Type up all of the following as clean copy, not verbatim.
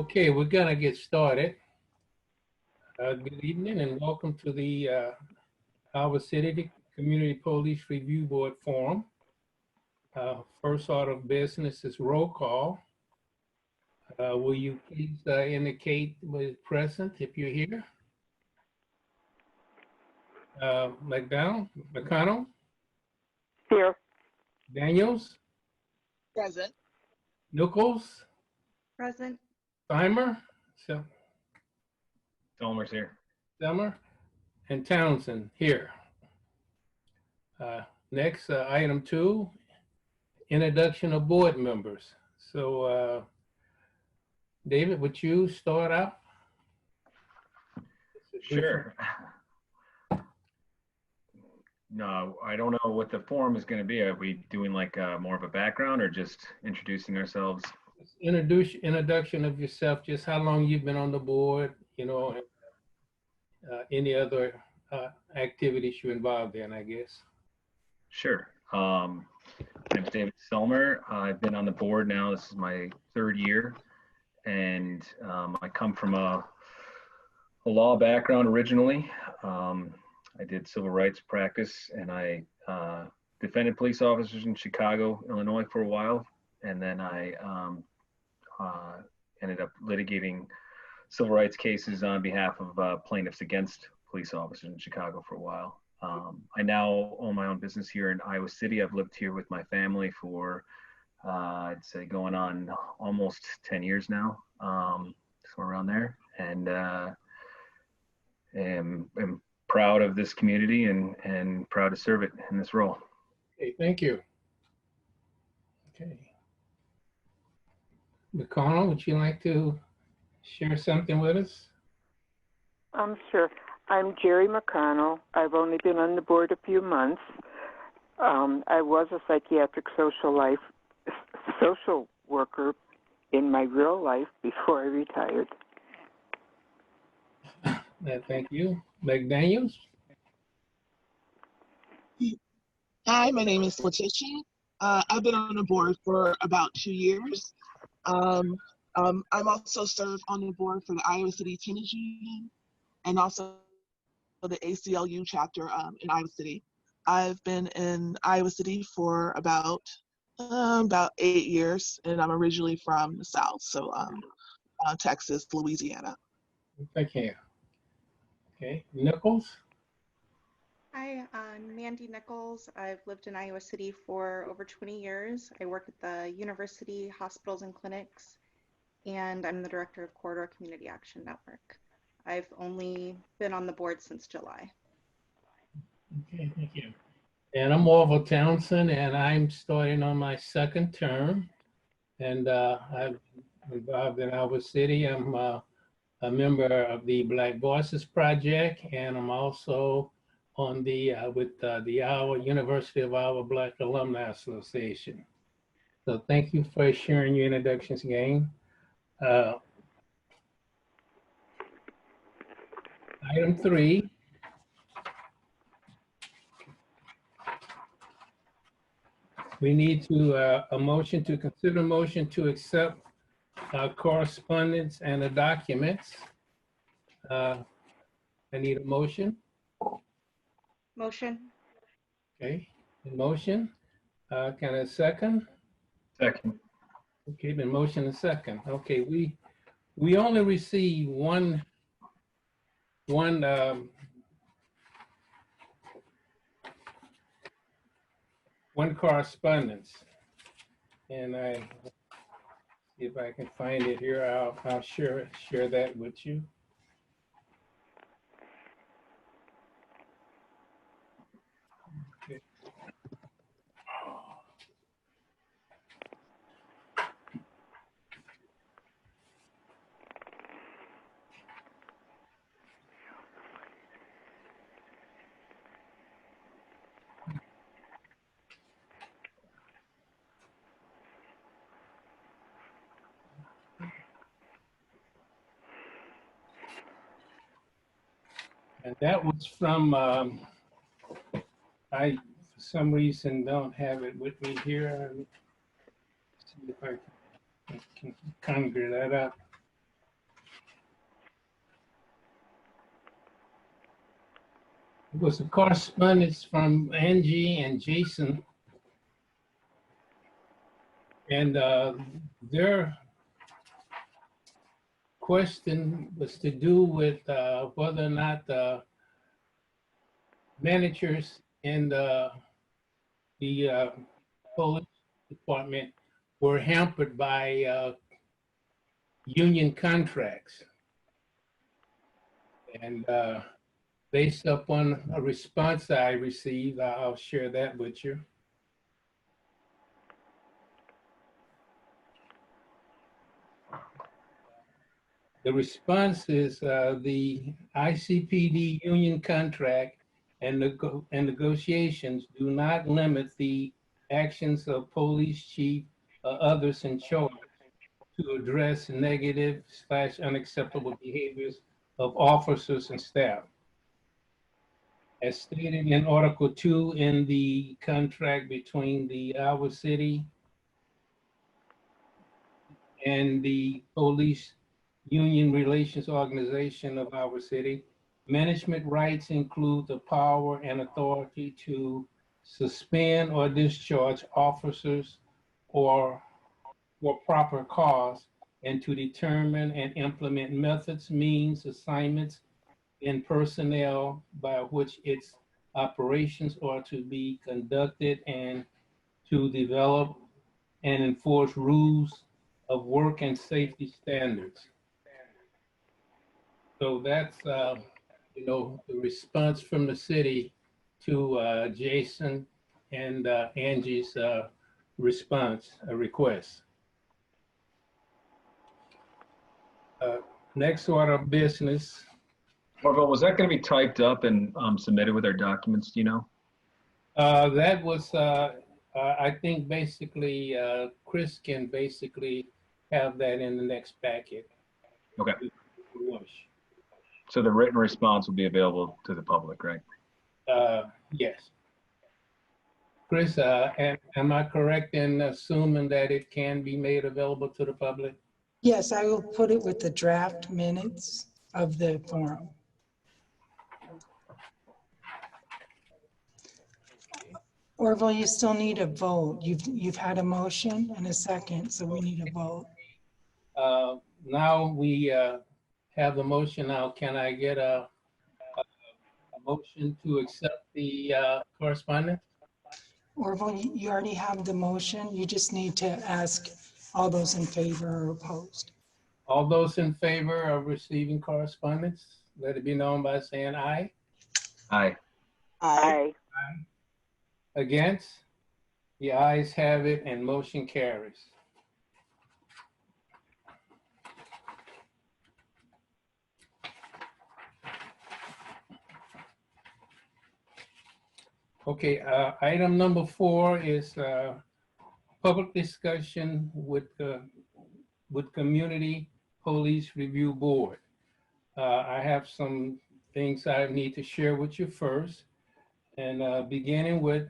Okay, we're gonna get started. Good evening and welcome to the Iowa City Community Police Review Board Forum. First order of business is roll call. Will you please indicate with present if you're here? McConnell? Here. Daniels? Present. Nichols? Present. Steimer? Elmer's here. Summer? And Townsend here. Next, item 2, introduction of board members. So, David, would you start out? Sure. No, I don't know what the forum is going to be. Are we doing like more of a background or just introducing ourselves? Introduction of yourself, just how long you've been on the board, you know, any other activities you're involved in, I guess. Sure. My name's David Selmer. I've been on the board now. This is my 3rd year, and I come from a law background originally. I did civil rights practice, and I defended police officers in Chicago, Illinois for a while, and then I ended up litigating civil rights cases on behalf of plaintiffs against police officers in Chicago for a while. I now own my own business here in Iowa City. I've lived here with my family for, I'd say going on almost 10 years now, somewhere around there, and am proud of this community and proud to serve it in this role. Okay, thank you. Okay. McConnell, would you like to share something with us? Sure. I'm Jerry McConnell. I've only been on the board a few months. I was a psychiatric social worker in my real life before I retired. Thank you. McDaniels? Hi, my name is Letitia. I've been on the board for about 2 years. I'm also served on the board for the Iowa City Tennis Union and also the ACLU chapter in Iowa City. I've been in Iowa City for about 8 years, and I'm originally from the South, so Texas, Louisiana. Thank you. Okay, Nichols? Hi, I'm Mandy Nichols. I've lived in Iowa City for over 20 years. I work at the University Hospitals and Clinics, and I'm the director of Corridor Community Action Network. I've only been on the board since July. Okay, thank you. And I'm Orville Townsend, and I'm starting on my 2nd term. And I'm involved in Iowa City. I'm a member of the Black Voices Project, and I'm also on the with the Iowa University of Iowa Black Alumni Association. So thank you for sharing your introductions again. Item 3. We need to a motion to consider a motion to accept correspondence and the documents. I need a motion. Motion. Okay, the motion. Can I second? Second. Okay, the motion and second. Okay, we only received one correspondence, and if I can find it here, I'll share that with you. Okay. And that was from, I, for some reason, don't have it with me here. See if I can conjure that up. It was a correspondence from Angie and Jason. And their question was to do with whether or not the managers in the police department were hampered by union contracts. And based upon a response I received, I'll share that with you. The response is the ICPD union contract and negotiations do not limit the actions of police chief or others in charge to address negative/unacceptable behaviors of officers and staff. As stated in Article 2 in the contract between the Iowa City and the Police Union Relations Organization of our city, management rights include the power and authority to suspend or discharge officers or for proper cause, and to determine and implement methods, means, assignments, and personnel by which its operations are to be conducted, and to develop and enforce rules of work and safety standards. So that's, you know, the response from the city to Jason and Angie's response, a request. Next order of business. Orville, was that going to be typed up and submitted with our documents, do you know? That was, I think basically, Chris can basically have that in the next packet. Okay. So the written response will be available to the public, right? Yes. Chris, am I correct in assuming that it can be made available to the public? Yes, I will put it with the draft minutes of the forum. Orville, you still need a vote. You've had a motion and a second, so we need a vote. Now we have the motion. Now, can I get a motion to accept the correspondence? Orville, you already have the motion. You just need to ask all those in favor or opposed. All those in favor of receiving correspondence, let it be known by saying aye. Aye. Aye. Against? The ayes have it and motion carries. Okay, item number 4 is public discussion with Community Police Review Board. I have some things I need to share with you first. And beginning with,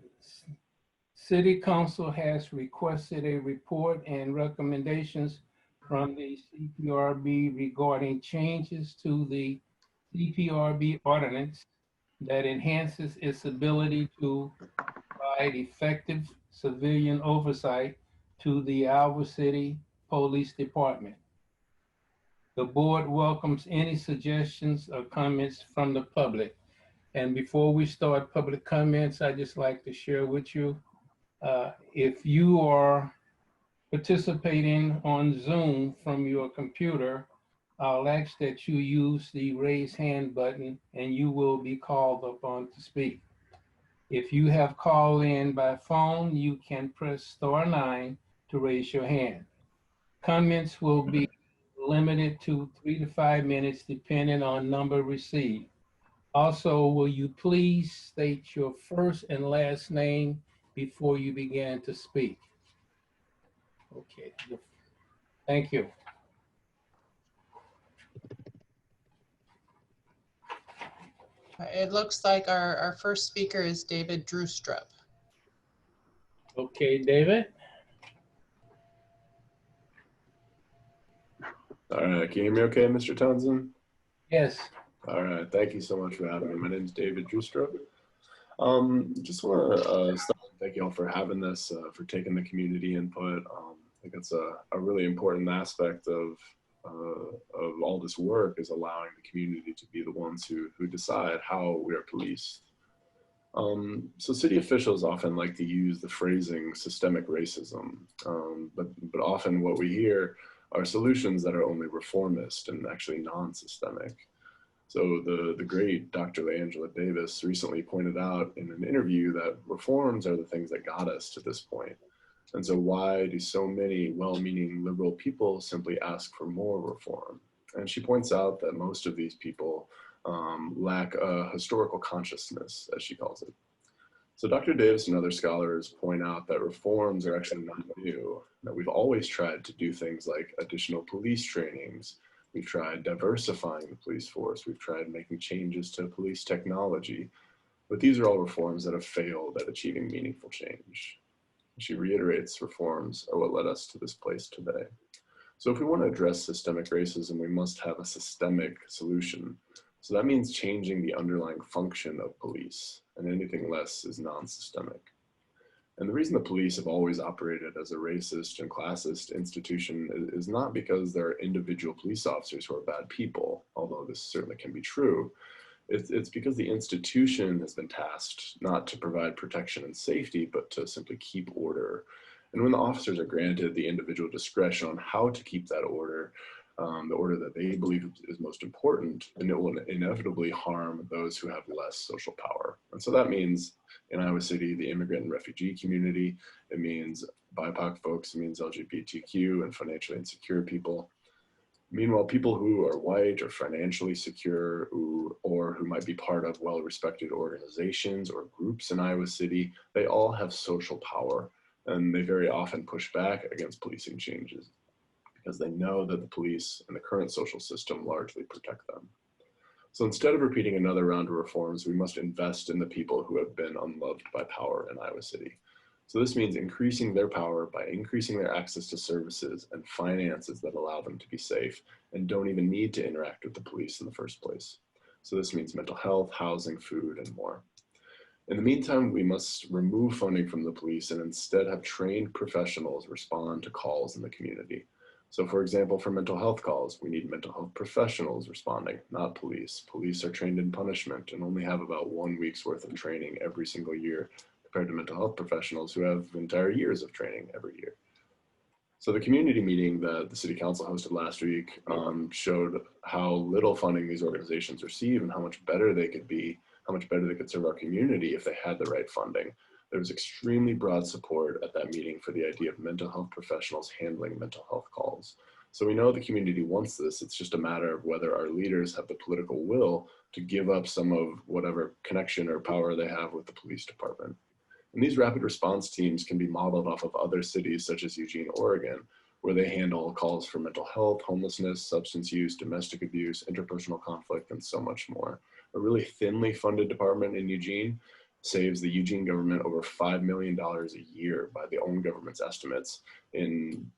City Council has requested a report and recommendations from the CPRB regarding changes to the CPRB ordinance that enhances its ability to provide effective civilian oversight to the Iowa City Police Department. The board welcomes any suggestions or comments from the public. And before we start public comments, I'd just like to share with you, if you are participating on Zoom from your computer, I'll ask that you use the raise hand button and you will be called upon to speak. If you have called in by phone, you can press *9 to raise your hand. Comments will be limited to 3 to 5 minutes depending on number received. Also, will you please state your first and last name before you begin to speak? Okay, thank you. It looks like our first speaker is David Drustrup. Okay, David. Can you hear me okay, Mr. Townsend? Yes. All right, thank you so much for having me. My name is David Drustrup. Just want to start and thank you all for having this, for taking the community input. I think it's a really important aspect of all this work is allowing the community to be the ones who decide how we are policed. So city officials often like to use the phrasing systemic racism, but often what we hear are solutions that are only reformist and actually non-systemic. So the great Dr. Leangela Davis recently pointed out in an interview that reforms are the things that got us to this point. And so why do so many well-meaning liberal people simply ask for more reform? And she points out that most of these people lack a historical consciousness, as she calls it. So Dr. Davis and other scholars point out that reforms are actually not new, that we've always tried to do things like additional police trainings. We've tried diversifying the police force. We've tried making changes to police technology, but these are all reforms that have failed at achieving meaningful change. She reiterates reforms are what led us to this place today. So if we want to address systemic racism, we must have a systemic solution. So that means changing the underlying function of police, and anything less is non-systemic. And the reason the police have always operated as a racist and classist institution is not because there are individual police officers who are bad people, although this certainly can be true. It's because the institution has been tasked not to provide protection and safety, but to simply keep order. And when the officers are granted the individual discretion on how to keep that order, the order that they believe is most important, then it will inevitably harm those who have less social power. And so that means in Iowa City, the immigrant and refugee community, it means BIPOC folks, it means LGBTQ and financially insecure people. Meanwhile, people who are white or financially secure or who might be part of well-respected organizations or groups in Iowa City, they all have social power, and they very often push back against policing changes because they know that the police and the current social system largely protect them. So instead of repeating another round of reforms, we must invest in the people who have been unloved by power in Iowa City. So this means increasing their power by increasing their access to services and finances that allow them to be safe and don't even need to interact with the police in the first place. So this means mental health, housing, food, and more. In the meantime, we must remove funding from the police and instead have trained professionals respond to calls in the community. So for example, for mental health calls, we need mental health professionals responding, not police. Police are trained in punishment and only have about 1 week's worth of training every single year, compared to mental health professionals who have entire years of training every year. So the community meeting that the city council hosted last week showed how little funding these organizations receive and how much better they could be, how much better they could serve our community if they had the right funding. There was extremely broad support at that meeting for the idea of mental health professionals handling mental health calls. So we know the community wants this. It's just a matter of whether our leaders have the political will to give up some of whatever connection or power they have with the police department. And these rapid response teams can be modeled off of other cities such as Eugene, Oregon, where they handle calls for mental health, homelessness, substance use, domestic abuse, interpersonal conflict, and so much more. A really thinly funded department in Eugene saves the Eugene government over $5 million a year by the own government's estimates in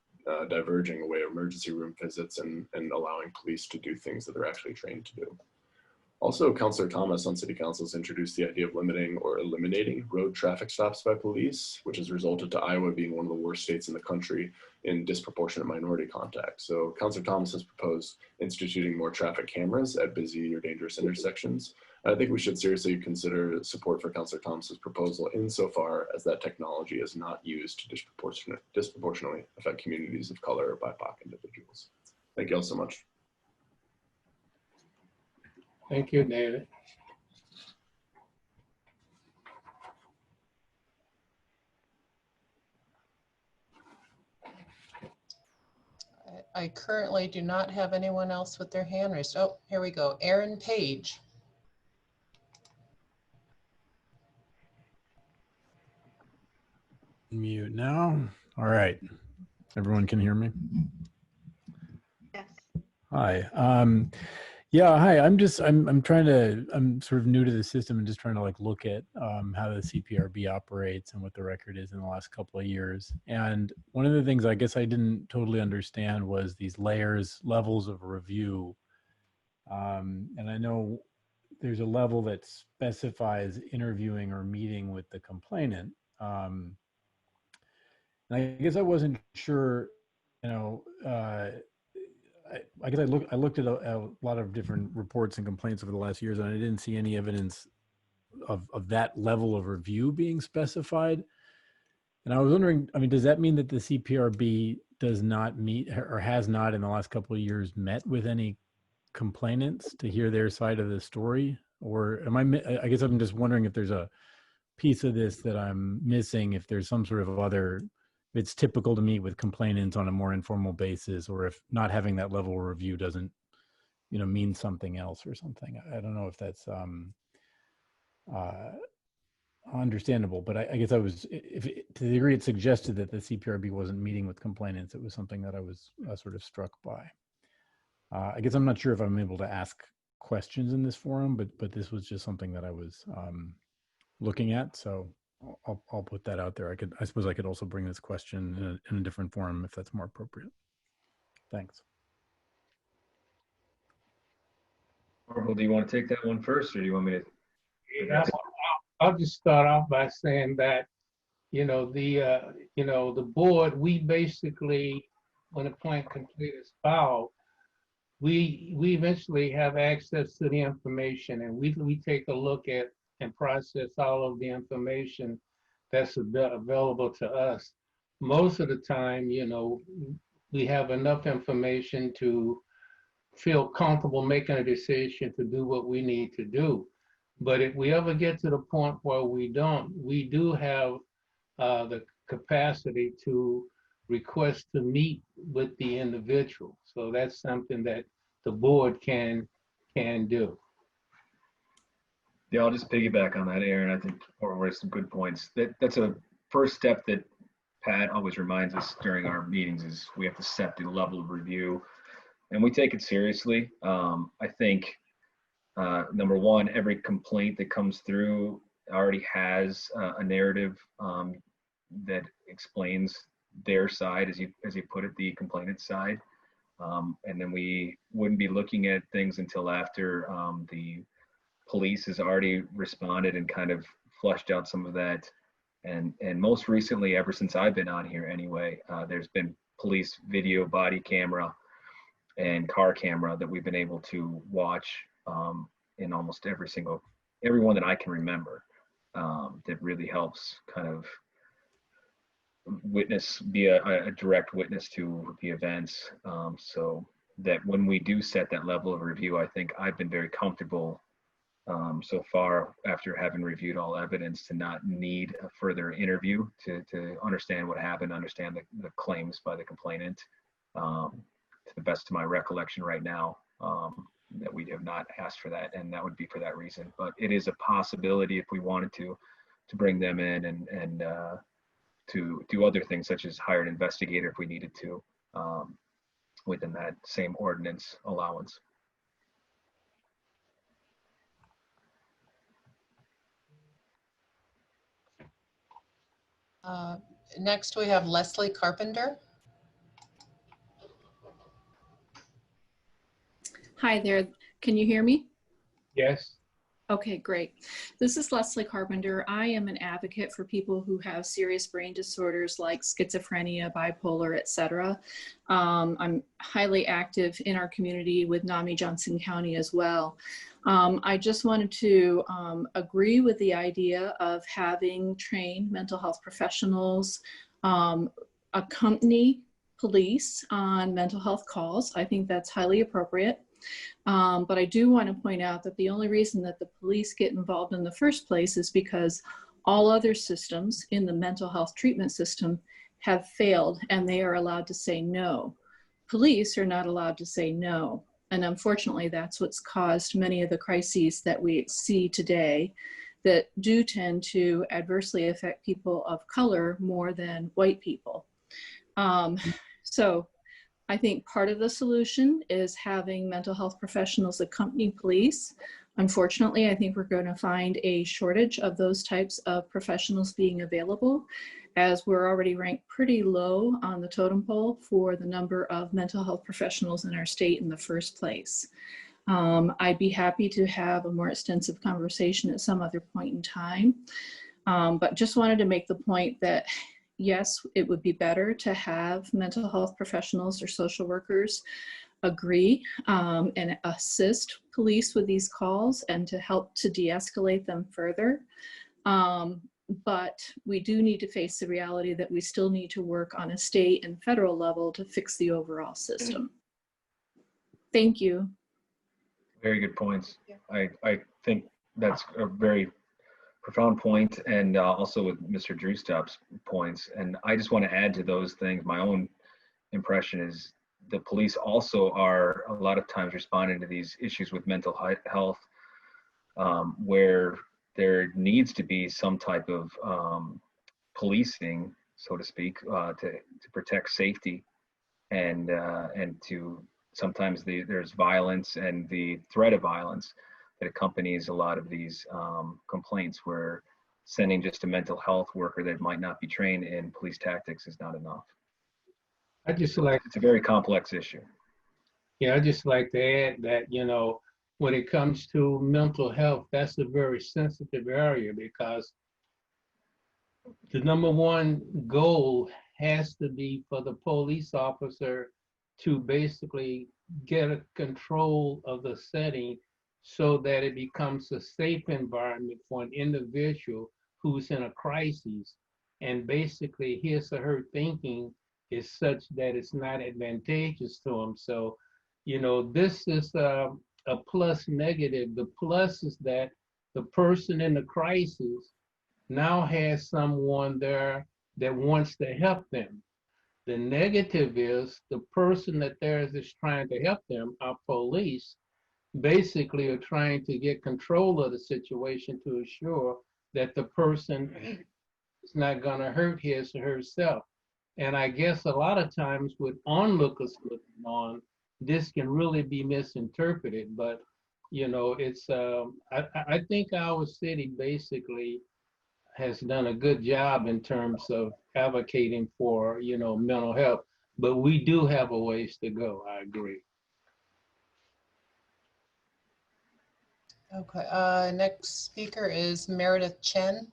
diverging away emergency room visits and allowing police to do things that they're actually trained to do. Also, Councillor Thomas on City Council has introduced the idea of limiting or eliminating road traffic stops by police, which has resulted to Iowa being one of the worst states in the country in disproportionate minority contact. So Councillor Thomas has proposed instituting more traffic cameras at busy or dangerous intersections. I think we should seriously consider support for Councillor Thomas's proposal insofar as that technology is not used to disproportionately affect communities of color or BIPOC individuals. Thank you all so much. Thank you, David. I currently do not have anyone else with their hand raised. Oh, here we go. Aaron Page. Mute now. All right. Everyone can hear me? Yes. Hi. Yeah, hi. I'm sort of new to the system and just trying to like look at how the CPRB operates and what the record is in the last couple of years. And one of the things I guess I didn't totally understand was these levels of review And I know there's a level that specifies interviewing or meeting with the complainant. And I guess I wasn't sure, you know, I guess I looked at a lot of different reports and complaints over the last years, and I didn't see any evidence of that level of review being specified. And I was wondering, I mean, does that mean that the CPRB does not meet or has not in the last couple of years met with any complainants to hear their side of the story? Or I guess I'm just wondering if there's a piece of this that I'm missing, if there's some sort of other, it's typical to meet with complainants on a more informal basis, or if not having that level of review doesn't, you know, mean something else or something. I don't know if that's understandable, but I guess I was, to the degree it suggested that the CPRB wasn't meeting with complainants, it was something that I was sort of struck by. I guess I'm not sure if I'm able to ask questions in this forum, but this was just something that I was looking at. So I'll put that out there. I suppose I could also bring this question in a different forum if that's more appropriate. Thanks. Marvel, do you want to take that one first, or do you want me to? I'll just start off by saying that, you know, the board, we basically, when a complaint is filed, we eventually have access to the information, and we take a look at and process all of the information that's available to us. Most of the time, you know, we have enough information to feel comfortable making a decision to do what we need to do. But if we ever get to the point where we don't, we do have the capacity to request to meet with the individual. So that's something that the board can do. Yeah, I'll just piggyback on that, Aaron. I think Marvel raised some good points. That's a first step that Pat always reminds us during our meetings, is we have to set the level of review, and we take it seriously. I think number one, every complaint that comes through already has a narrative that explains their side, as you put it, the complainant's side. And then we wouldn't be looking at things until after the police has already responded and kind of flushed out some of that. And most recently, ever since I've been on here anyway, there's been police video, body camera, and car camera that we've been able to watch in almost every one that I can remember. That really helps kind of be a direct witness to the events, so that when we do set that level of review, I think I've been very comfortable so far, after having reviewed all evidence, to not need a further interview to understand what happened, understand the claims by the complainant. To the best of my recollection right now, that we have not asked for that, and that would be for that reason. But it is a possibility if we wanted to bring them in and to do other things, such as hire an investigator if we needed to, within that same ordinance allowance. Next, we have Leslie Carpenter. Hi there. Can you hear me? Yes. Okay, great. This is Leslie Carpenter. I am an advocate for people who have serious brain disorders like schizophrenia, bipolar, etc. I'm highly active in our community with NAMI Johnson County as well. I just wanted to agree with the idea of having trained mental health professionals accompany police on mental health calls. I think that's highly appropriate. But I do want to point out that the only reason that the police get involved in the first place is because all other systems in the mental health treatment system have failed, and they are allowed to say no. Police are not allowed to say no. And unfortunately, that's what's caused many of the crises that we see today that do tend to adversely affect people of color more than white people. So I think part of the solution is having mental health professionals accompany police. Unfortunately, I think we're going to find a shortage of those types of professionals being available, as we're already ranked pretty low on the totem pole for the number of mental health professionals in our state in the first place. I'd be happy to have a more extensive conversation at some other point in time. But just wanted to make the point that, yes, it would be better to have mental health professionals or social workers agree and assist police with these calls and to help to de-escalate them further. But we do need to face the reality that we still need to work on a state and federal level to fix the overall system. Thank you. Very good points. Yeah. I think that's a very profound point, and also with Mr. Drustup's points. And I just want to add to those things. My own impression is the police also are a lot of times responding to these issues with mental health, where there needs to be some type of policing, so to speak, to protect safety, and to sometimes there's violence and the threat of violence that accompanies a lot of these complaints, where sending just a mental health worker that might not be trained in police tactics is not enough. I just like, It's a very complex issue. yeah, I just like to add that, you know, when it comes to mental health, that's a very sensitive area, because the number one goal has to be for the police officer to basically get a control of the setting so that it becomes a safe environment for an individual who's in a crisis. And basically his or her thinking is such that it's not advantageous to them. So, you know, this is a plus negative. The plus is that the person in the crisis now has someone there that wants to help them. The negative is the person that there is trying to help them, our police, basically are trying to get control of the situation to assure that the person is not going to hurt his or herself. And I guess a lot of times with onlookers looking on, this can really be misinterpreted. But, you know, it's, I think our city basically has done a good job in terms of advocating for, you know, mental health, but we do have a ways to go. I agree. Okay, next speaker is Meredith Chen.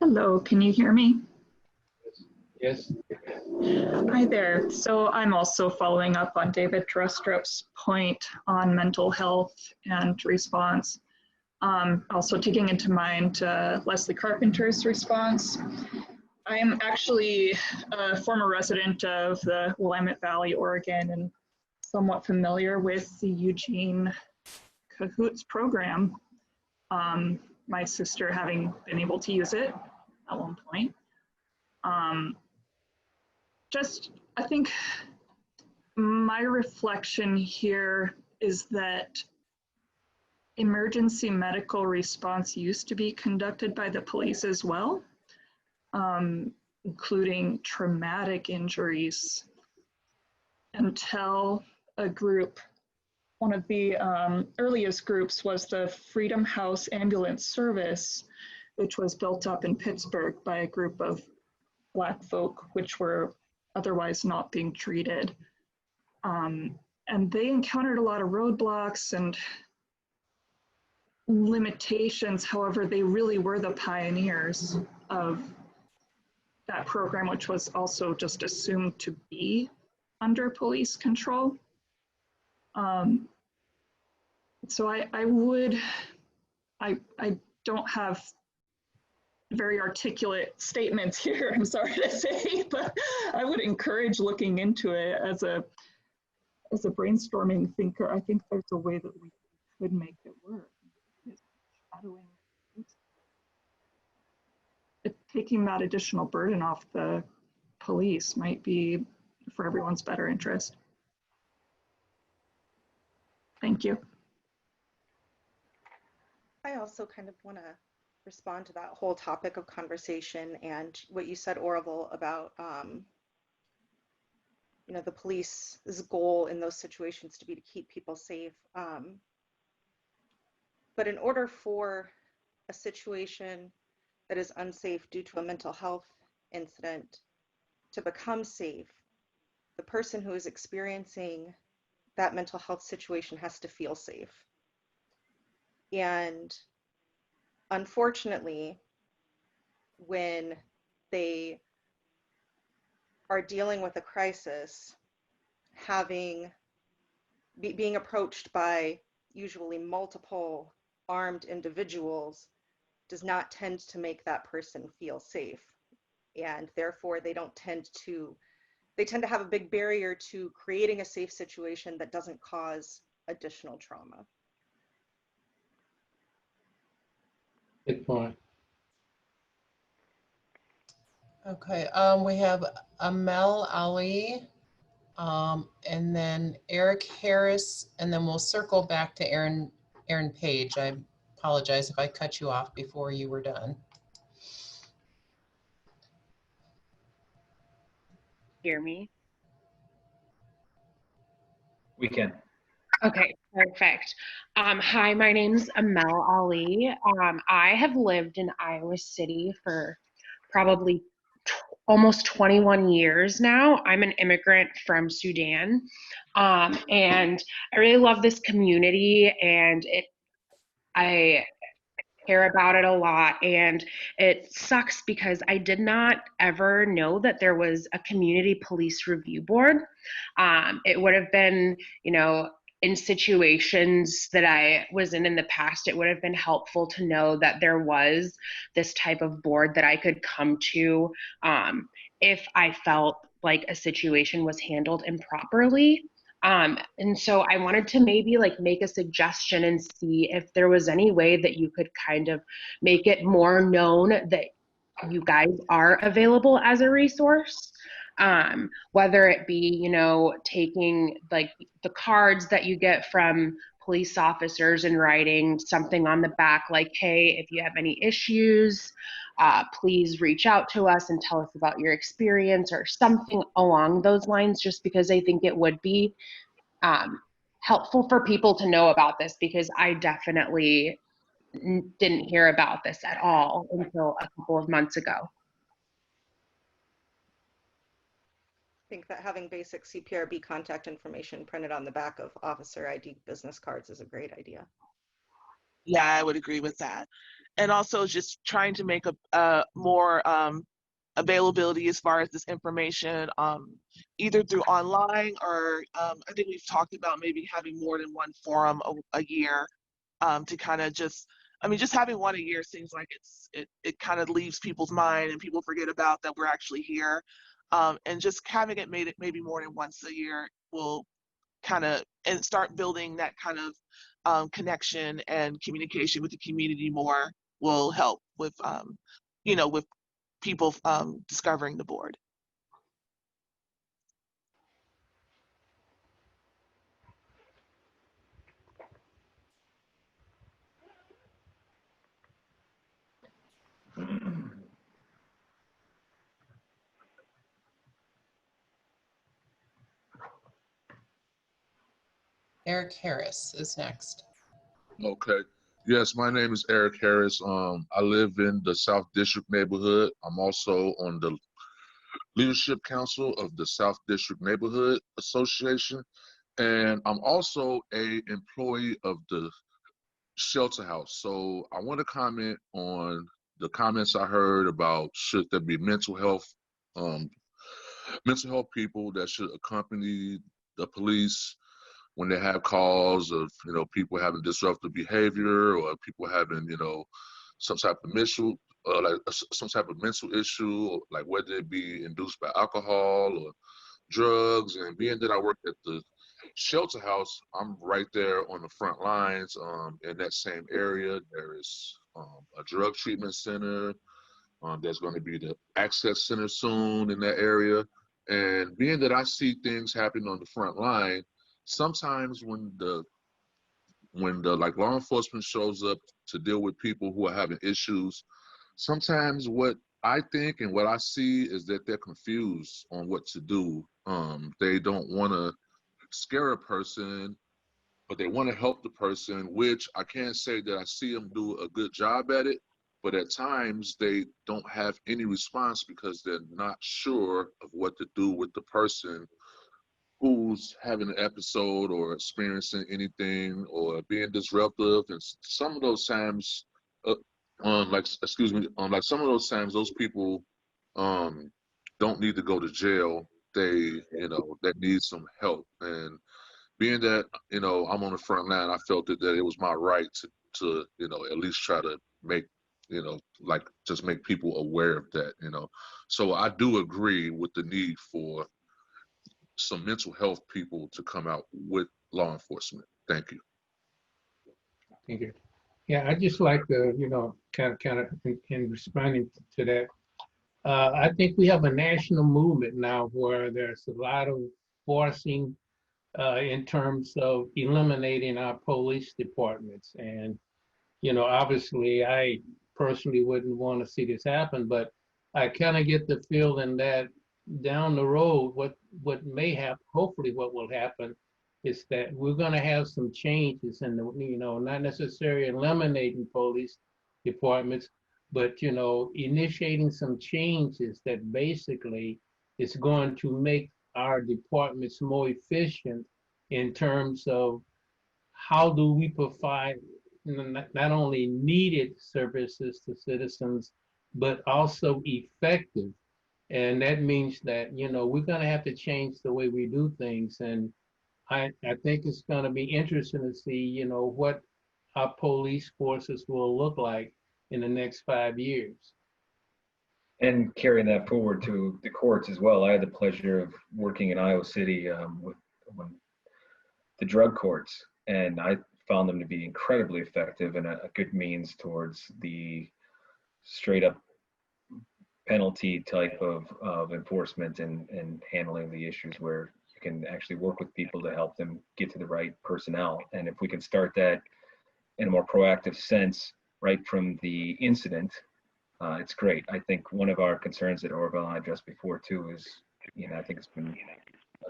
Hello, can you hear me? Yes. Hi there. So I'm also following up on David Drustrup's point on mental health and response. Also taking into mind Leslie Carpenter's response. I am actually a former resident of the Willamette Valley, Oregon, and somewhat familiar with the Eugene Cahoots program. My sister having been able to use it at one point. I think my reflection here is that emergency medical response used to be conducted by the police as well, including traumatic injuries, until a group, one of the earliest groups was the Freedom House Ambulance Service, which was built up in Pittsburgh by a group of Black folk, which were otherwise not being treated. And they encountered a lot of roadblocks and limitations. However, they really were the pioneers of that program, which was also just assumed to be under police control. So I don't have very articulate statements here, I'm sorry to say, but I would encourage looking into it as a brainstorming thinker. I think there's a way that we could make it work. Taking that additional burden off the police might be for everyone's better interest. Thank you. I also kind of want to respond to that whole topic of conversation and what you said, Orville, about you know, the police's goal in those situations to be to keep people safe. But in order for a situation that is unsafe due to a mental health incident to become safe, the person who is experiencing that mental health situation has to feel safe. And unfortunately, when they are dealing with a crisis, being approached by usually multiple armed individuals does not tend to make that person feel safe. And therefore they tend to have a big barrier to creating a safe situation that doesn't cause additional trauma. Good point. Okay, we have Amel Ali, and then Eric Harris, and then we'll circle back to Aaron Page. I apologize if I cut you off before you were done. Hear me? We can. Okay, perfect. Hi, my name's Amel Ali. I have lived in Iowa City for probably almost 21 years now. I'm an immigrant from Sudan, and I really love this community, and I care about it a lot. And it sucks because I did not ever know that there was a community police review board. It would have been, in situations that I was in the past, it would have been helpful to know that there was this type of board that I could come to if I felt like a situation was handled improperly. And so I wanted to maybe make a suggestion and see if there was any way that you could kind of make it more known that you guys are available as a resource. Whether it be, taking the cards that you get from police officers and writing something on the back like, hey, if you have any issues, please reach out to us and tell us about your experience, or something along those lines, just because I think it would be helpful for people to know about this, because I definitely didn't hear about this at all until a couple of months ago. I think that having basic CPRB contact information printed on the back of officer ID business cards is a great idea. Yeah, I would agree with that. And also just trying to make a more availability as far as this information, either through online or I think we've talked about maybe having more than one forum a year to kind of just having one a year seems like it kind of leaves people's mind and people forget about that we're actually here. And just having it maybe more than once a year will kind of and start building that kind of connection and communication with the community more will help with with people discovering the board. Eric Harris is next. Okay. Yes, my name is Eric Harris. I live in the South District neighborhood. I'm also on the Leadership Council of the South District Neighborhood Association. And I'm also an employee of the shelter house. So I want to comment on the comments I heard about should there be mental health people that should accompany the police when they have calls of, people having disruptive behavior or people having, some type of some type of mental issue, like whether it be induced by alcohol or drugs. And being that I work at the shelter house, I'm right there on the front lines. In that same area, there is a drug treatment center. There's going to be the access center soon in that area. And being that I see things happening on the front line, sometimes when the law enforcement shows up to deal with people who are having issues, sometimes what I think and what I see is that they're confused on what to do. They don't want to scare a person, but they want to help the person, which I can't say that I see them do a good job at it, but at times they don't have any response because they're not sure of what to do with the person who's having an episode or experiencing anything or being disruptive, and some of those times, like some of those times, those people don't need to go to jail. They, that need some help. And being that, I'm on the front line, I felt that it was my right to at least try to make, just make people aware of that, So I do agree with the need for some mental health people to come out with law enforcement. Thank you. Thank you. Yeah, I just like to, kind of in responding to that. I think we have a national movement now where there's a lot of forcing in terms of eliminating our police departments. And, obviously I personally wouldn't want to see this happen, but I kind of get the feeling that down the road, what may happen, hopefully what will happen is that we're going to have some changes in the, not necessarily eliminating police departments, but, initiating some changes that basically is going to make our departments more efficient in terms of how do we provide not only needed services to citizens, but also effective. And that means that, we're going to have to change the way we do things. And I think it's going to be interesting to see, what our police forces will look like in the next 5 years. And carrying that forward to the courts as well. I had the pleasure of working in Iowa City with the drug courts, and I found them to be incredibly effective and a good means towards the straight up penalty type of enforcement and handling the issues where you can actually work with people to help them get to the right personnel. And if we can start that in a more proactive sense right from the incident, it's great. I think one of our concerns that Orville and I addressed before too is, I think it's been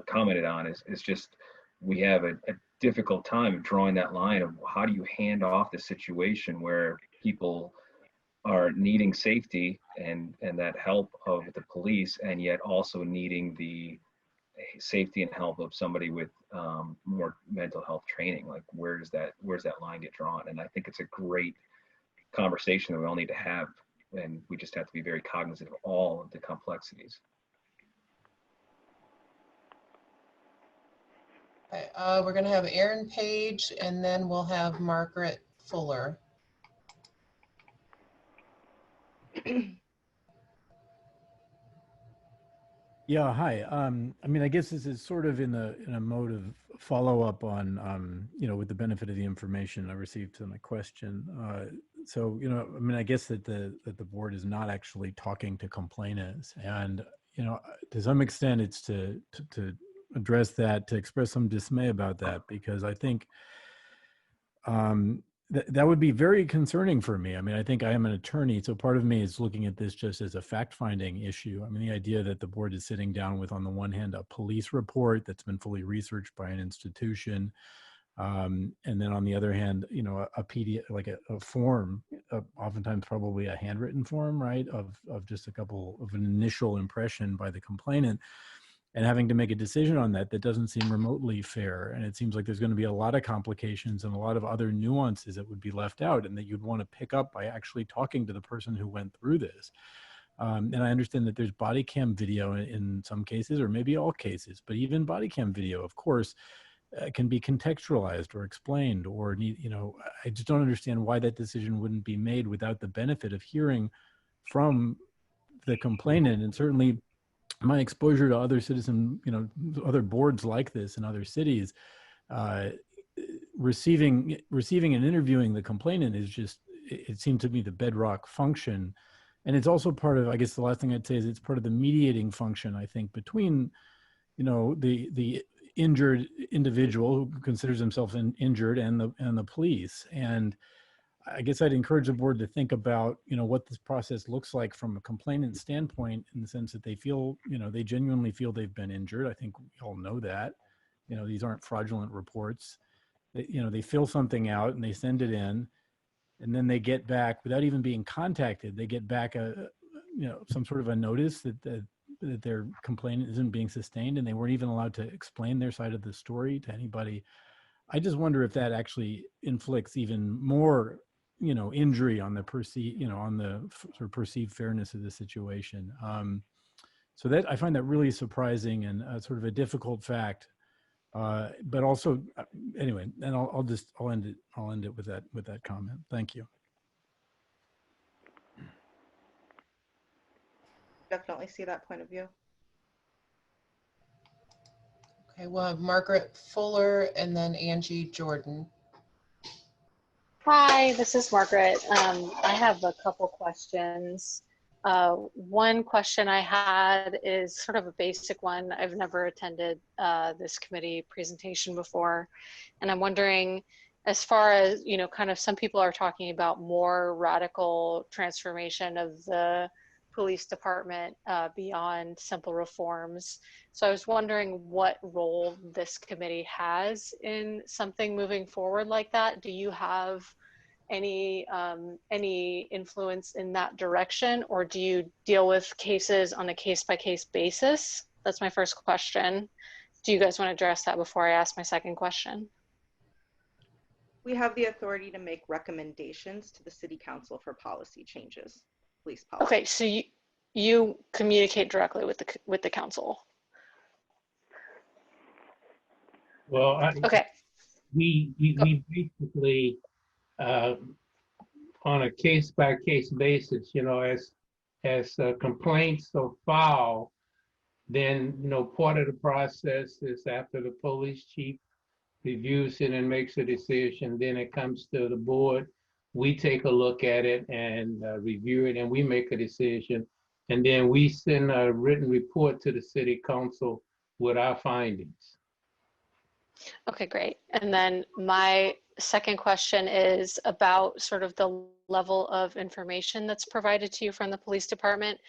commented on, is just we have a difficult time drawing that line of how do you hand off the situation where people are needing safety and that help of the police, and yet also needing the safety and help of somebody with more mental health training. Like where's that line get drawn? And I think it's a great conversation that we all need to have, and we just have to be very cognizant of all of the complexities. Okay, we're going to have Aaron Page, and then we'll have Margaret Fuller. Yeah, hi. I guess this is sort of in a mode of follow-up on, with the benefit of the information I received to my question. So, I guess that the board is not actually talking to complainants, and, to some extent it's to address that, to express some dismay about that, because I think that would be very concerning for me. I think I am an attorney, so part of me is looking at this just as a fact-finding issue. The idea that the board is sitting down with, on the one hand, a police report that's been fully researched by an institution, and then on the other hand, a PDF, like a form, oftentimes probably a handwritten form, right, of just a couple of an initial impression by the complainant, and having to make a decision on that doesn't seem remotely fair. And it seems like there's going to be a lot of complications and a lot of other nuances that would be left out and that you'd want to pick up by actually talking to the person who went through this. And I understand that there's body cam video in some cases, or maybe all cases, but even body cam video, of course, can be contextualized or explained, or I just don't understand why that decision wouldn't be made without the benefit of hearing from the complainant. And certainly my exposure to other other boards like this in other cities, receiving and interviewing the complainant is just, it seemed to me, the bedrock function. And it's also part of, I guess the last thing I'd say is it's part of the mediating function, I think, between, the injured individual who considers himself injured and the police. And I guess I'd encourage the board to think about, what this process looks like from a complainant standpoint, in the sense that they feel, they genuinely feel they've been injured. I think we all know that, these aren't fraudulent reports. They fill something out and they send it in, and then they get back, without even being contacted, they get back some sort of a notice that their complaint isn't being sustained, and they weren't even allowed to explain their side of the story to anybody. I just wonder if that actually inflicts even more, injury on the sort of perceived fairness of the situation. So that I find that really surprising and sort of a difficult fact. But also, anyway, and I'll end it with that comment. Thank you. Definitely see that point of view. Okay, we'll have Margaret Fuller and then Angie Jordan. Hi, this is Margaret. I have a couple questions. One question I had is sort of a basic one. I've never attended this committee presentation before, and I'm wondering, as far as, kind of some people are talking about more radical transformation of the police department beyond simple reforms. So I was wondering what role this committee has in something moving forward like that. Do you have any influence in that direction, or do you deal with cases on a case-by-case basis? That's my first question. Do you guys want to address that before I ask my second question? We have the authority to make recommendations to the city council for policy changes, police policy. Okay, so you communicate directly with the council. Well, okay. We basically, on a case-by-case basis, as complaints are filed, then, part of the process is after the police chief reviews it and makes a decision, then it comes to the board. We take a look at it and review it, and we make a decision. And then we send a written report to the city council with our findings. Okay, great. And then my second question is about sort of the level of information that's provided to you from the police department.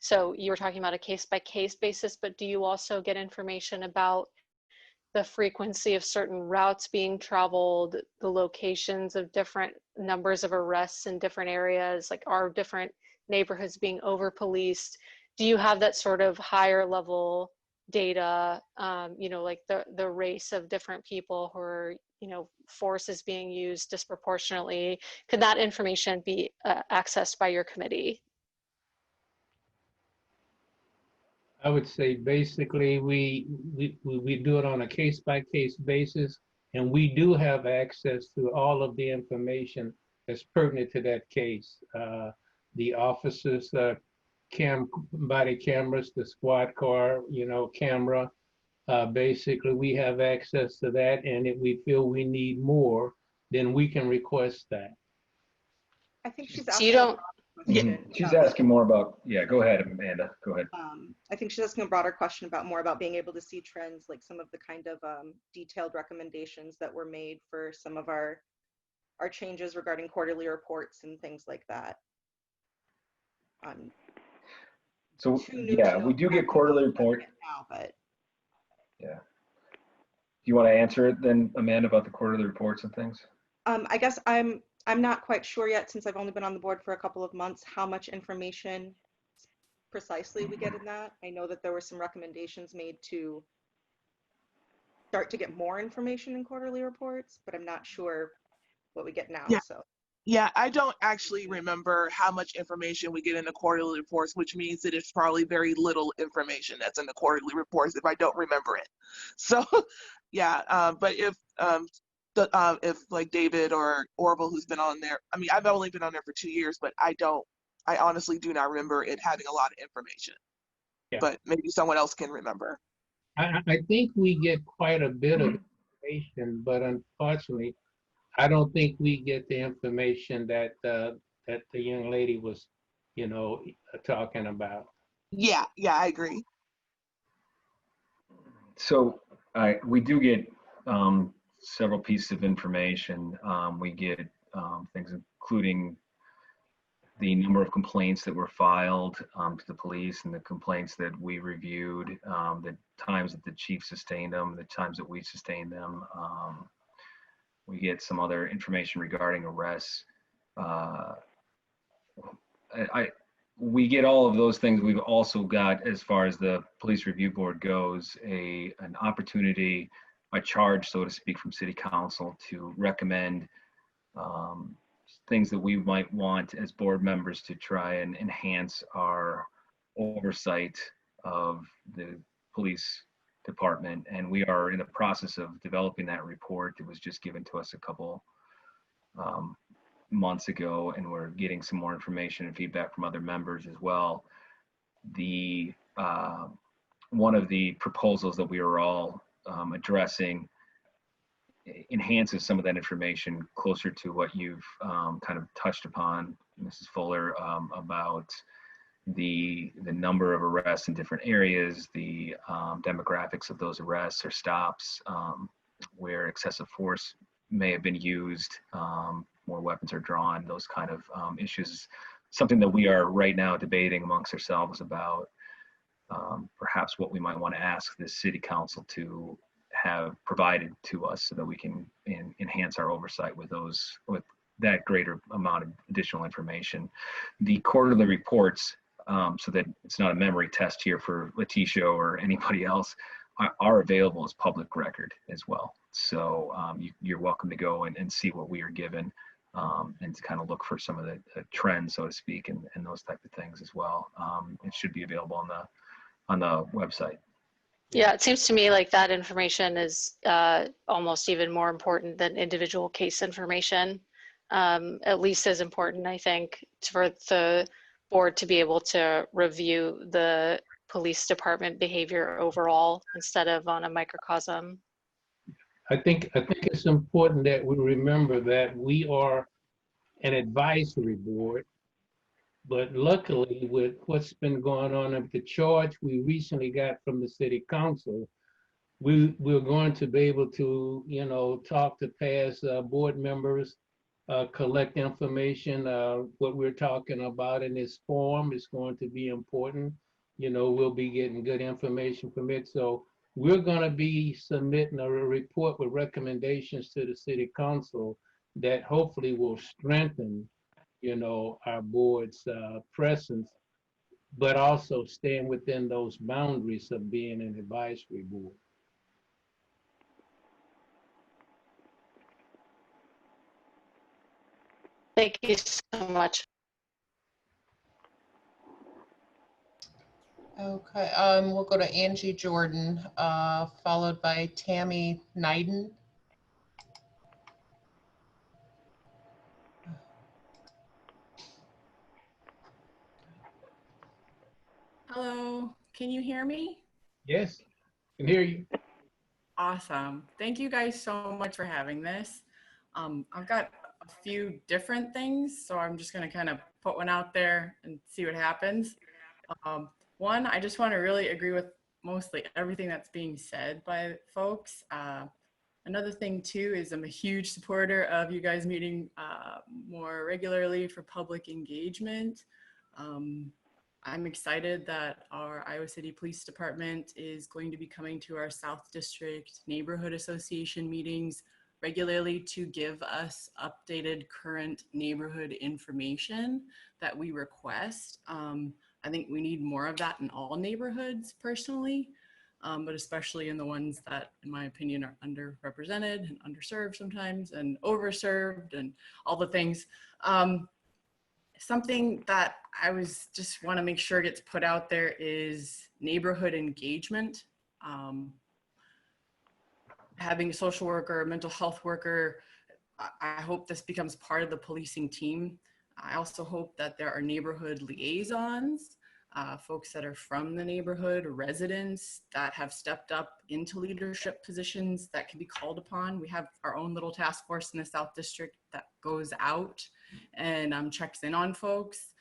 So you were talking about a case-by-case basis, but do you also get information about the frequency of certain routes being traveled, the locations of different numbers of arrests in different areas, like are different neighborhoods being over-policed? Do you have that sort of higher level data, like the race of different people who are, force is being used disproportionately? Could that information be accessed by your committee? I would say basically we do it on a case-by-case basis, and we do have access to all of the information that's pertinent to that case. The officers' body cameras, the squad car, camera. Basically, we have access to that, and if we feel we need more, then we can request that. I think she's So asking. you don't. She's asking more about. Yeah, go ahead, Amanda. Go ahead. I think she's asking a broader question about more about being able to see trends, like some of the kind of detailed recommendations that were made for some of our changes regarding quarterly reports and things like that. So yeah, we do get quarterly report. Now, but yeah. Do you want to answer it then, Amanda, about the quarterly reports and things? I guess I'm not quite sure yet, since I've only been on the board for a couple of months, how much information precisely we get in that. I know that there were some recommendations made to start to get more information in quarterly reports, but I'm not sure what we get now. Yeah. So. Yeah, I don't actually remember how much information we get in the quarterly reports, which means that it's probably very little information that's in the quarterly reports if I don't remember it. So, yeah, but if like David or Orville, who's been on there, I mean, I've only been on there for 2 years, but I honestly do not remember it having a lot of information. Yeah. But maybe someone else can remember. I think we get quite a bit of information, but unfortunately, I don't think we get the information that the young lady was, talking about. Yeah, I agree. So we do get several pieces of information. We get things including the number of complaints that were filed to the police and the complaints that we reviewed, the times that the chief sustained them, the times that we sustained them. We get some other information regarding arrests. we get all of those things. We've also got, as far as the Police Review Board goes, an opportunity, a charge, so to speak, from City Council to recommend things that we might want as board members to try and enhance our oversight of the police department. And we are in the process of developing that report. It was just given to us a couple months ago, and we're getting some more information and feedback from other members as well. The one of the proposals that we are all addressing enhances some of that information closer to what you've kind of touched upon, Mrs. Fuller, about the number of arrests in different areas, the demographics of those arrests or stops, where excessive force may have been used, more weapons are drawn, those kind of issues. Something that we are right now debating amongst ourselves about perhaps what we might want to ask the City Council to have provided to us so that we can enhance our oversight with that greater amount of additional information. The quarterly reports, so that it's not a memory test here for Letitia or anybody else, are available as public record as well. So you're welcome to go and see what we are given, and to kind of look for some of the trends, so to speak, and those type of things as well. It should be available on the website. Yeah, it seems to me like that information is almost even more important than individual case information. At least as important, I think, for the board to be able to review the police department behavior overall instead of on a microcosm. I think it's important that we remember that we are an advisory board, but luckily with what's been going on with the charge we recently got from the City Council, we're going to be able to, talk to past board members, collect information. What we're talking about in this forum is going to be important. We'll be getting good information from it. So we're going to be submitting a report with recommendations to the City Council that hopefully will strengthen, our board's presence, but also staying within those boundaries of being an advisory board. Thank you so much. Okay, we'll go to Angie Jordan, followed by Tammy Nyden. Hello, can you hear me? Yes, I can hear you. Awesome. Thank you guys so much for having this. I've got a few different things, so I'm just going to kind of put one out there and see what happens. One, I just want to really agree with mostly everything that's being said by folks. Another thing too is I'm a huge supporter of you guys meeting more regularly for public engagement. I'm excited that our Iowa City Police Department is going to be coming to our South District Neighborhood Association meetings regularly to give us updated current neighborhood information that we request. I think we need more of that in all neighborhoods personally, but especially in the ones that, in my opinion, are underrepresented and underserved sometimes and overserved and all the things. Something that I just want to make sure gets put out there is neighborhood engagement. Having a social worker, a mental health worker, I hope this becomes part of the policing team. I also hope that there are neighborhood liaisons, folks that are from the neighborhood, residents that have stepped up into leadership positions that can be called upon. We have our own little task force in the South District that goes out and checks in on folks.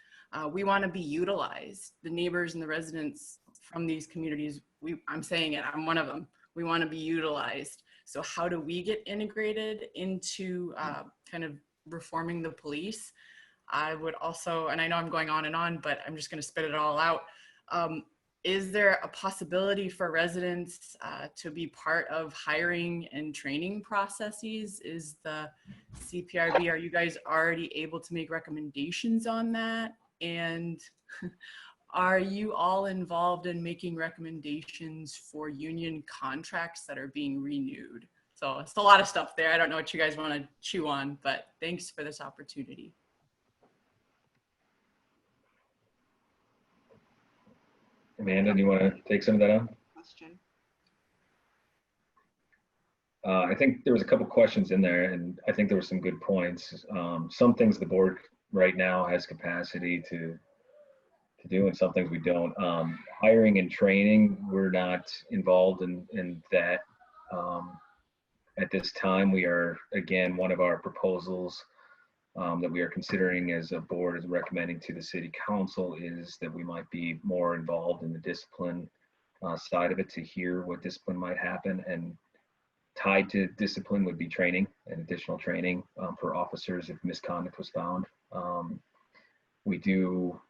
We want to be utilized. The neighbors and the residents from these communities, I'm saying it, I'm one of them. We want to be utilized. So how do we get integrated into kind of reforming the police? I would also, and I know I'm going on, but I'm just going to spit it all out. Is there a possibility for residents to be part of hiring and training processes? Is the CPRB, are you guys already able to make recommendations on that? And are you all involved in making recommendations for union contracts that are being renewed? So it's a lot of stuff there. I don't know what you guys want to chew on, but thanks for this opportunity. Amanda, do you want to take some of that on? Question. I think there was a couple questions in there, and I think there were some good points. Some things the board right now has capacity to do, and some things we don't. Hiring and training, we're not involved in that. At this time, we are, again, one of our proposals that we are considering as a board is recommending to the city council is that we might be more involved in the discipline side of it to hear what discipline might happen, and tied to discipline would be training and additional training for officers if misconduct was found. We do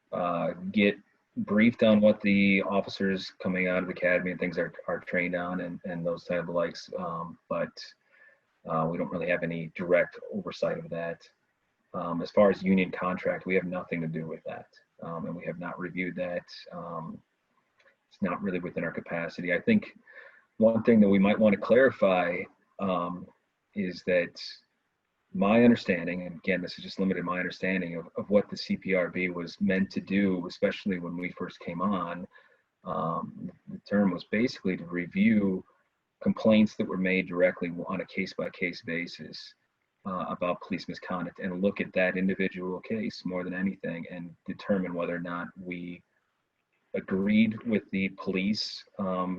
get briefed on what the officers coming out of the academy and things are trained on and those type of likes, but we don't really have any direct oversight of that. As far as union contract, we have nothing to do with that, and we have not reviewed that. It's not really within our capacity. I think one thing that we might want to clarify is that my understanding, and again, this is just limited my understanding of what the CPRB was meant to do, especially when we first came on, the term was basically to review complaints that were made directly on a case-by-case basis about police misconduct and look at that individual case more than anything and determine whether or not we agreed with the police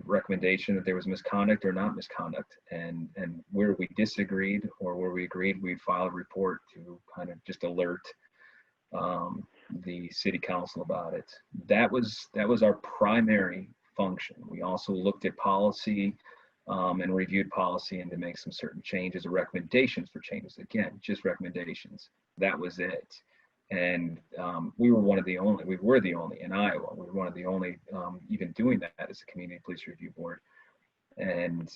recommendation that there was misconduct or not misconduct, and where we disagreed or where we agreed, we'd file a report to kind of just alert the city council about it. That was our primary function. We also looked at policy and reviewed policy and to make some certain changes or recommendations for changes. Again, just recommendations. That was it. And we were the only in Iowa. We were one of the only even doing that as a community police review board. And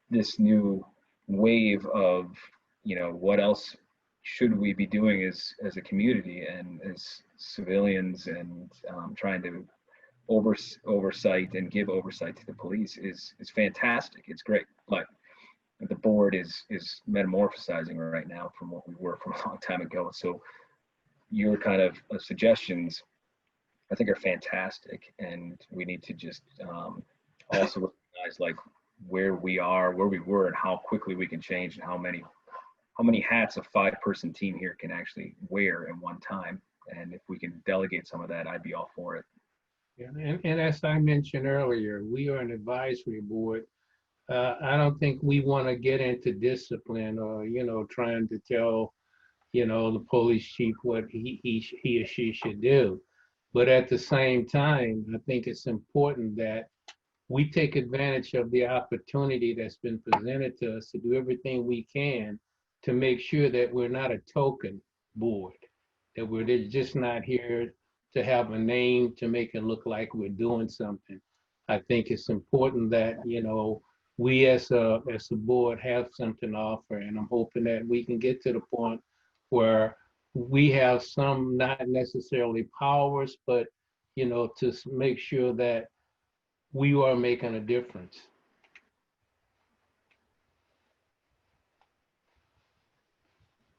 this new wave of, what else should we be doing as a community and as civilians and trying to oversight and give oversight to the police is fantastic. It's great, but the board is metamorphosizing right now from what we were from a long time ago. So your kind of suggestions, I think, are fantastic, and we need to just also recognize like where we are, where we were, and how quickly we can change, and how many hats a 5-person team here can actually wear at one time. And if we can delegate some of that, I'd be all for it. Yeah, and as I mentioned earlier, we are an advisory board. I don't think we want to get into discipline or trying to tell the police chief what he or she should do. But at the same time, I think it's important that we take advantage of the opportunity that's been presented to us to do everything we can to make sure that we're not a token board, that we're just not here to have a name to make it look like we're doing something. I think it's important that, we as a board have something to offer, and I'm hoping that we can get to the point where we have some, not necessarily powers, but, to make sure that we are making a difference.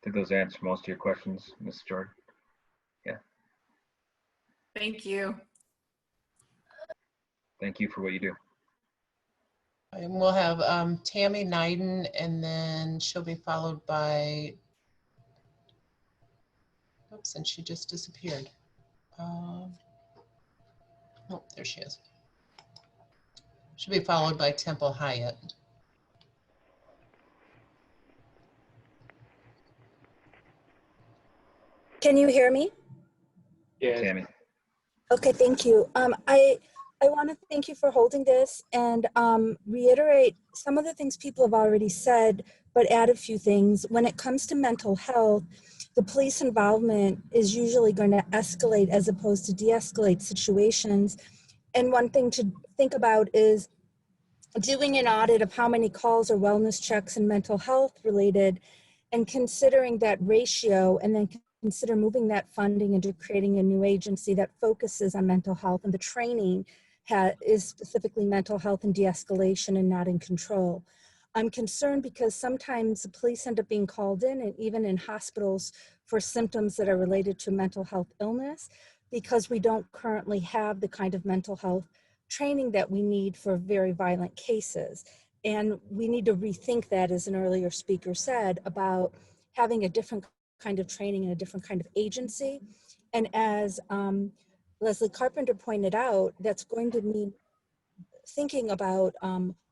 Did those answer most of your questions, Ms. Jordan? Yeah. Thank you. Thank you for what you do. And we'll have Tammy Nyden, and then she'll be followed by, oops, and she just disappeared. Oh, there she is. She'll be followed by Temple Hiatt. Can you hear me? Yeah, Tammy. Okay, thank you. I want to thank you for holding this and reiterate some of the things people have already said, but add a few things. When it comes to mental health, the police involvement is usually going to escalate as opposed to de-escalate situations. And one thing to think about is doing an audit of how many calls or wellness checks and mental health related, and considering that ratio, and then consider moving that funding into creating a new agency that focuses on mental health, and the training is specifically mental health and de-escalation and not in control. I'm concerned because sometimes the police end up being called in, and even in hospitals, for symptoms that are related to mental health illness, because we don't currently have the kind of mental health training that we need for very violent cases. And we need to rethink that, as an earlier speaker said, about having a different kind of training and a different kind of agency. And as Leslie Carpenter pointed out, that's going to mean thinking about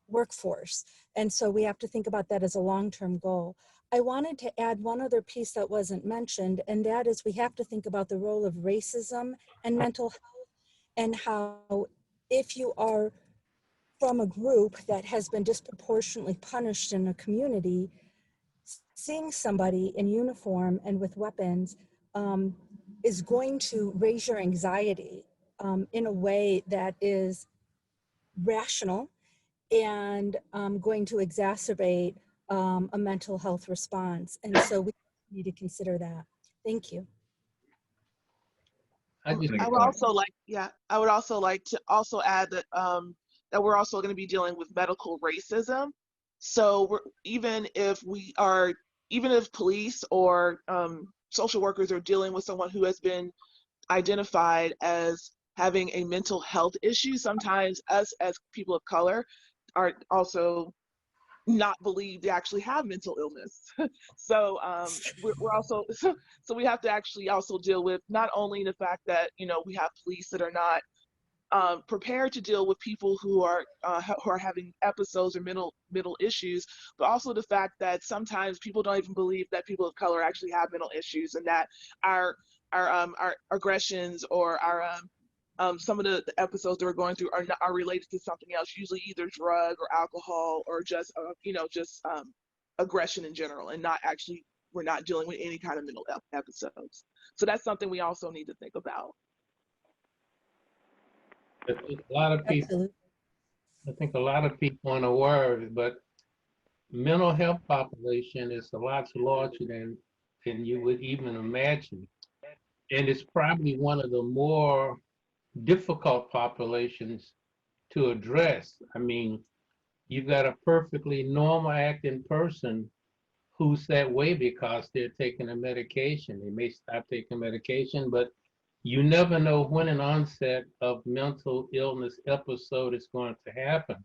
workforce. And so we have to think about that as a long-term goal. I wanted to add one other piece that wasn't mentioned, and that is we have to think about the role of racism and mental health, and how if you are from a group that has been disproportionately punished in a community, seeing somebody in uniform and with weapons is going to raise your anxiety in a way that is rational and going to exacerbate a mental health response. And so we need to consider that. Thank you. I would also like to also add that that we're also going to be dealing with medical racism. So even if police or social workers are dealing with someone who has been identified as having a mental health issue, sometimes us as people of color are also not believed they actually have mental illness. So we're also so we have to actually also deal with not only the fact that we have police that are not prepared to deal with people who are having episodes or mental issues, but also the fact that sometimes people don't even believe that people of color actually have mental issues, and that our aggressions or our some of the episodes that we're going through are related to something else, usually either drug or alcohol or just aggression in general, and we're not dealing with any kind of mental episodes. So that's something we also need to think about. A lot of people, I think a lot of people aren't aware of it, but mental health population is a lot larger than you would even imagine. And it's probably one of the more difficult populations to address. I mean, you've got a perfectly normal acting person who's that way because they're taking a medication. They may stop taking medication, but you never know when an onset of mental illness episode is going to happen.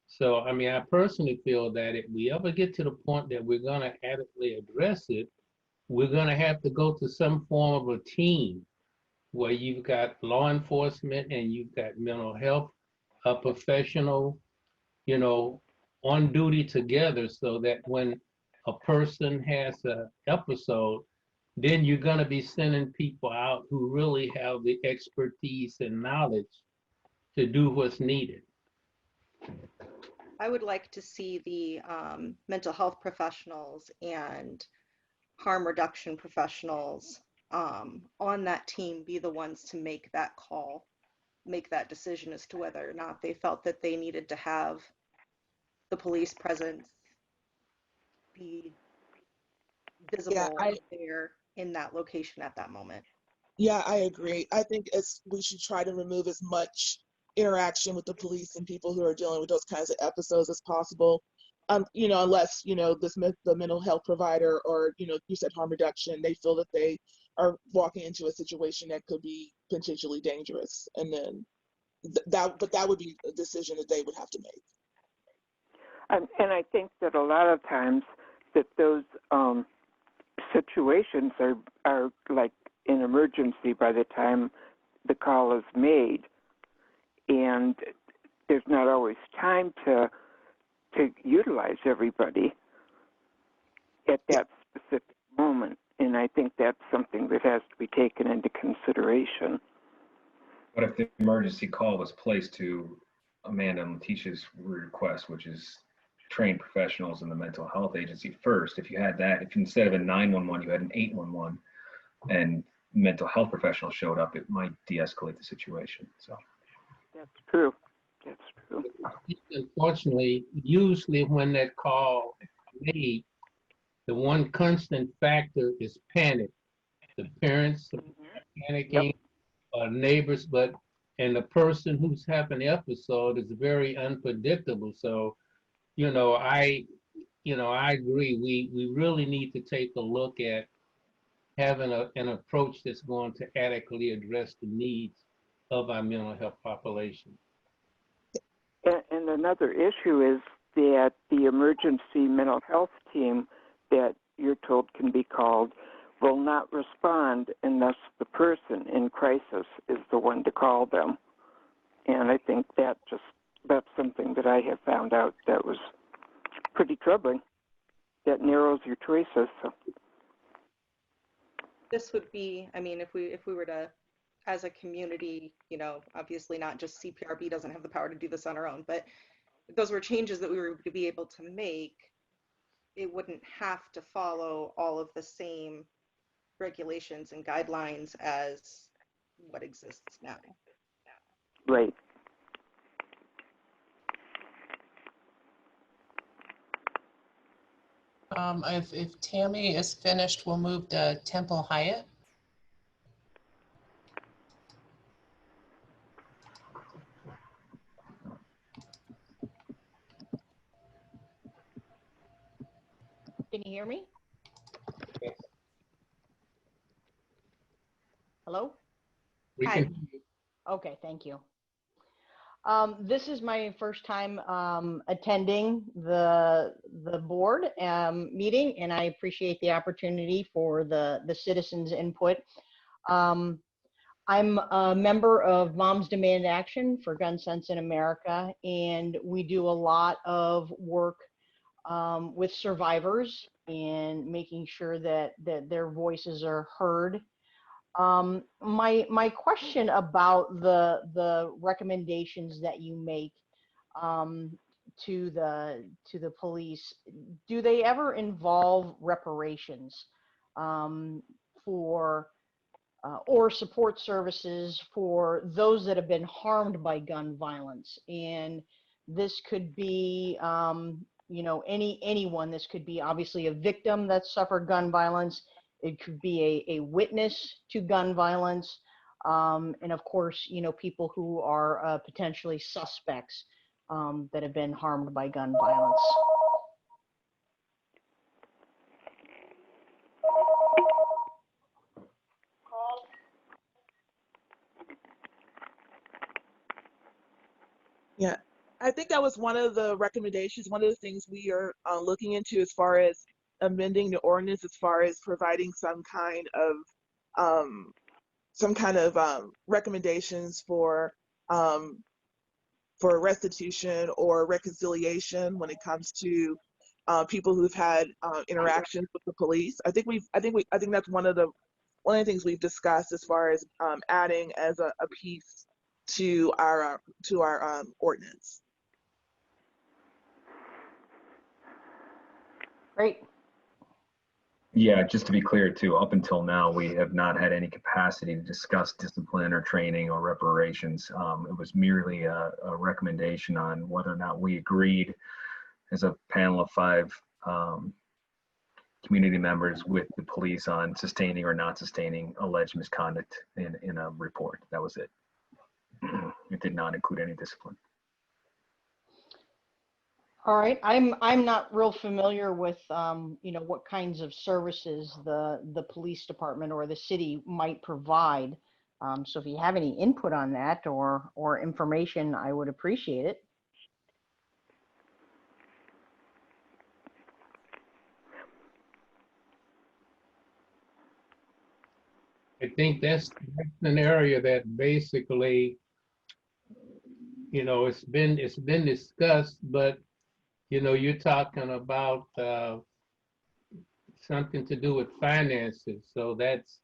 So, I mean, I personally feel that if we ever get to the point that we're going to adequately address it, we're going to have to go to some form of a team where you've got law enforcement and you've got mental health professional, on duty together, so that when a person has an episode, then you're going to be sending people out who really have the expertise and knowledge to do what's needed. I would like to see the mental health professionals and harm reduction professionals on that team be the ones to make that call, make that decision as to whether or not they felt that they needed to have the police presence be visible there in that location at that moment. Yeah, I agree. I think we should try to remove as much interaction with the police and people who are dealing with those kinds of episodes as possible. Unless the mental health provider or you said harm reduction, they feel that they are walking into a situation that could be potentially dangerous, and then that would be a decision that they would have to make. And I think that a lot of times that those situations are like an emergency by the time the call is made, and there's not always time to utilize everybody at that specific moment. And I think that's something that has to be taken into consideration. What if the emergency call was placed to Amanda and Letitia's request, which is train professionals in the mental health agency first? If you had that, if instead of a 911, you had an 811 and mental health professionals showed up, it might de-escalate the situation. So that's true. That's true. Unfortunately, usually when that call is made, the one constant factor is panic. the parents panicking, neighbors, and the person who's having the episode is very unpredictable. So, I agree. We really need to take a look at having an approach that's going to adequately address the needs of our mental health population. And another issue is that the emergency mental health team that you're told can be called will not respond unless the person in crisis is the one to call them. And I think that's something that I have found out that was pretty troubling. That narrows your choices. So. This would be, I mean, if we were to, as a community, obviously not just CPRB doesn't have the power to do this on our own, but if those were changes that we were to be able to make, it wouldn't have to follow all of the same regulations and guidelines as what exists now. Right. If Tammy is finished, we'll move to Temple Hiatt. Can you hear me? Hello? Hi. Okay, thank you. This is my first time attending the board meeting, and I appreciate the opportunity for the citizens' input. I'm a member of Moms Demand Action for Gun Sense in America, and we do a lot of work with survivors and making sure that their voices are heard. My question about the recommendations that you make to the police, do they ever involve reparations for or support services for those that have been harmed by gun violence? And this could be anyone. This could be obviously a victim that suffered gun violence. It could be a witness to gun violence, and of course, people who are potentially suspects that have been harmed by gun violence. Yeah, I think that was one of the recommendations, one of the things we are looking into as far as amending the ordinance, as far as providing some kind of recommendations for restitution or reconciliation when it comes to people who've had interactions with the police. I think that's one of the things we've discussed as far as adding as a piece to our ordinance. Great. Yeah, just to be clear too, up until now, we have not had any capacity to discuss discipline or training or reparations. It was merely a recommendation on whether or not we agreed as a panel of 5 community members with the police on sustaining or not sustaining alleged misconduct in a report. That was it. It did not include any discipline. All right, I'm not real familiar with what kinds of services the police department or the city might provide. So if you have any input on that or information, I would appreciate it. I think that's an area that basically, it's been discussed, but you're talking about something to do with finances. So that's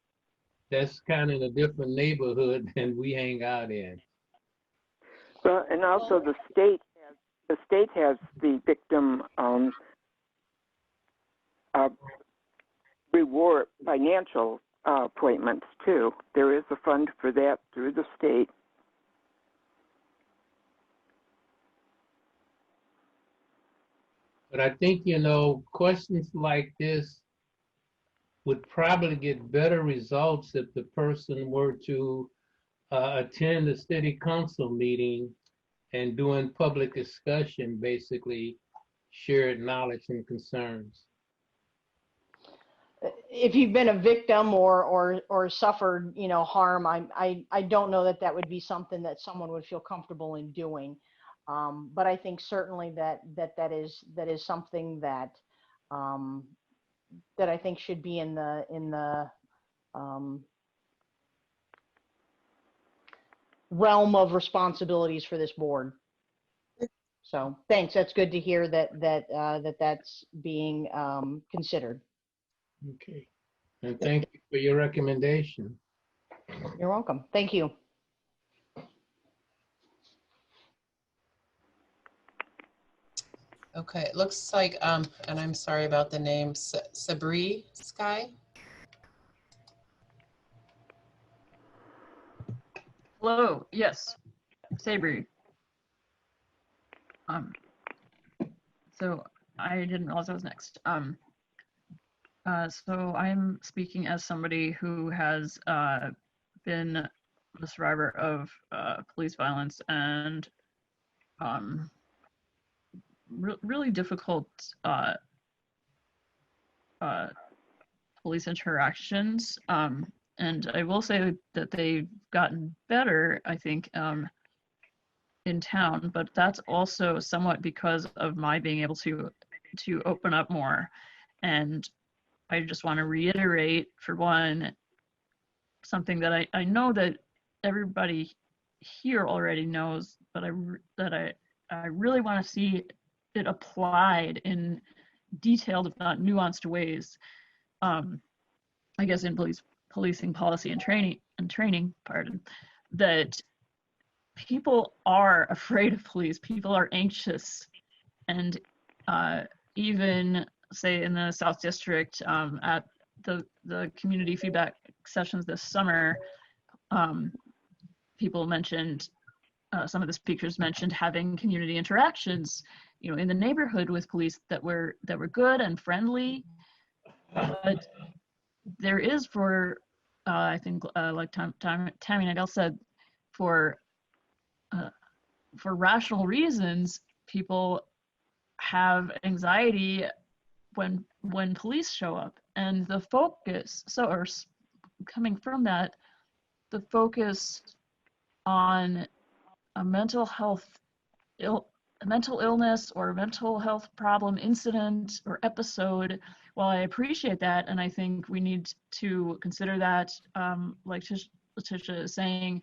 kind of a different neighborhood than we hang out in. Well, and also the state has the victim reward financial appointments too. There is a fund for that through the state. But I think, questions like this, would probably get better results if the person were to attend a city council meeting and doing public discussion, basically shared knowledge and concerns. If you've been a victim or suffered, you know, harm, I don't know that that would be something that someone would feel comfortable in doing. But I think certainly that is something that that I think should be in the realm of responsibilities for this board. So thanks. That's good to hear that's being considered. Okay. And thank you for your recommendation. You're welcome. Thank you. Okay, it looks like, and I'm sorry about the name, Sabri Sky. Hello, yes, Sabri. So I didn't realize I was next. So I'm speaking as somebody who has been the survivor of police violence and really difficult police interactions. And I will say that they've gotten better, I think, in town, but that's also somewhat because of my being able to open up more. And I just want to reiterate, for one, something that I know that everybody here already knows, but I really want to see it applied in detailed, if not nuanced ways. I guess in policing policy and training, pardon, that people are afraid of police. People are anxious, and even say in the South District at the community feedback sessions this summer, people mentioned, some of the speakers mentioned having community interactions, you know, in the neighborhood with police that were good and friendly. But there is, for I think like Tammy Nyden said, for rational reasons, people have anxiety when police show up, and the focus, coming from that, the focus on a mental illness or mental health problem, incident or episode, while I appreciate that, and I think we need to consider that, like Letitia is saying,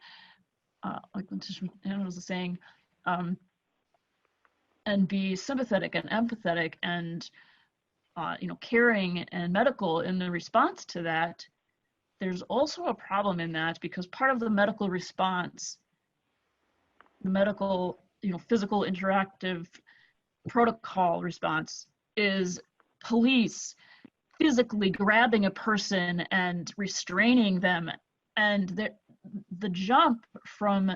and be sympathetic and empathetic and caring and medical in the response to that. There's also a problem in that, because part of the medical response, the medical, physical interactive protocol response, is police physically grabbing a person and restraining them. And the jump from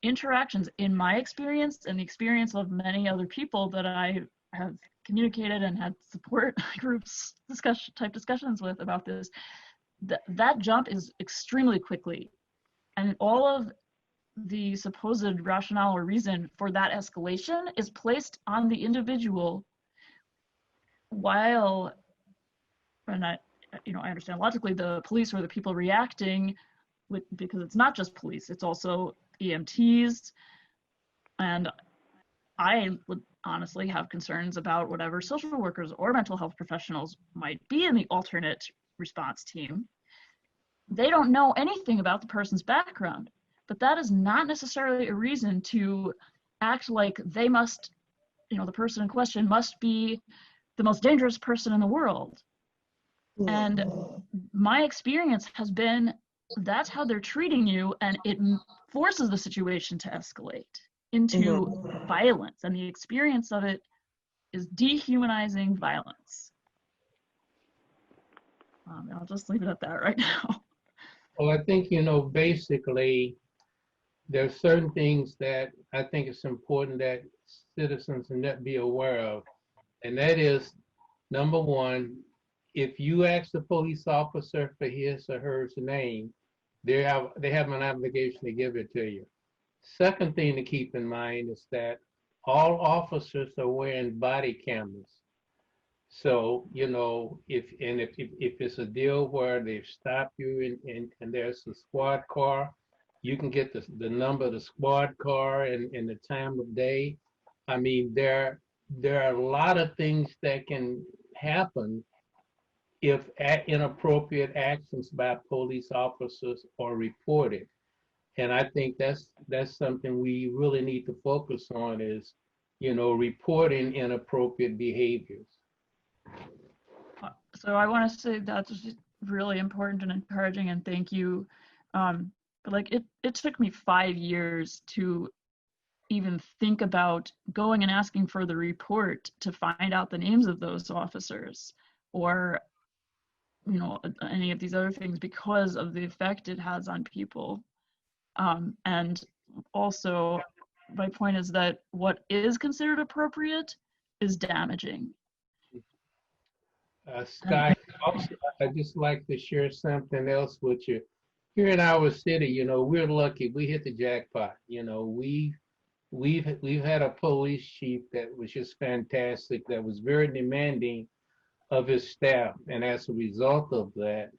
interactions, in my experience and the experience of many other people that I have communicated and had support groups discussions with about this, that jump is extremely quickly, and all of the supposed rationale or reason for that escalation is placed on the individual, while, and I understand logically the police or the people reacting because it's not just police, it's also EMTs, and I would honestly have concerns about whatever social workers or mental health professionals might be in the alternate response team. They don't know anything about the person's background, but that is not necessarily a reason to act like they must, the person in question must be the most dangerous person in the world. And my experience has been that's how they're treating you, and it forces the situation to escalate into violence, and the experience of it is dehumanizing violence. I'll just leave it at that right now. Well, I think, basically, there are certain things that I think it's important that citizens be aware of. And that is, number one, if you ask the police officer for his or her name, they have an obligation to give it to you. Second thing to keep in mind is that all officers are wearing body cameras. So, you know, if it's a deal where they've stopped you and there's a squad car, you can get the number of the squad car and the time of day. I mean, there are a lot of things that can happen if inappropriate actions by police officers are reported. And I think that's something we really need to focus on is, you know, reporting inappropriate behaviors. So I want to say that's really important and encouraging, and thank you. But like it took me 5 years to even think about going and asking for the report to find out the names of those officers, or you know, any of these other things, because of the effect it has on people. And also, my point is that what is considered appropriate is damaging. Scott, also, I'd just like to share something else with you. Here in our city, you know, we're lucky. We hit the jackpot. You know, we've had a police chief that was just fantastic, that was very demanding of his staff. And as a result of that,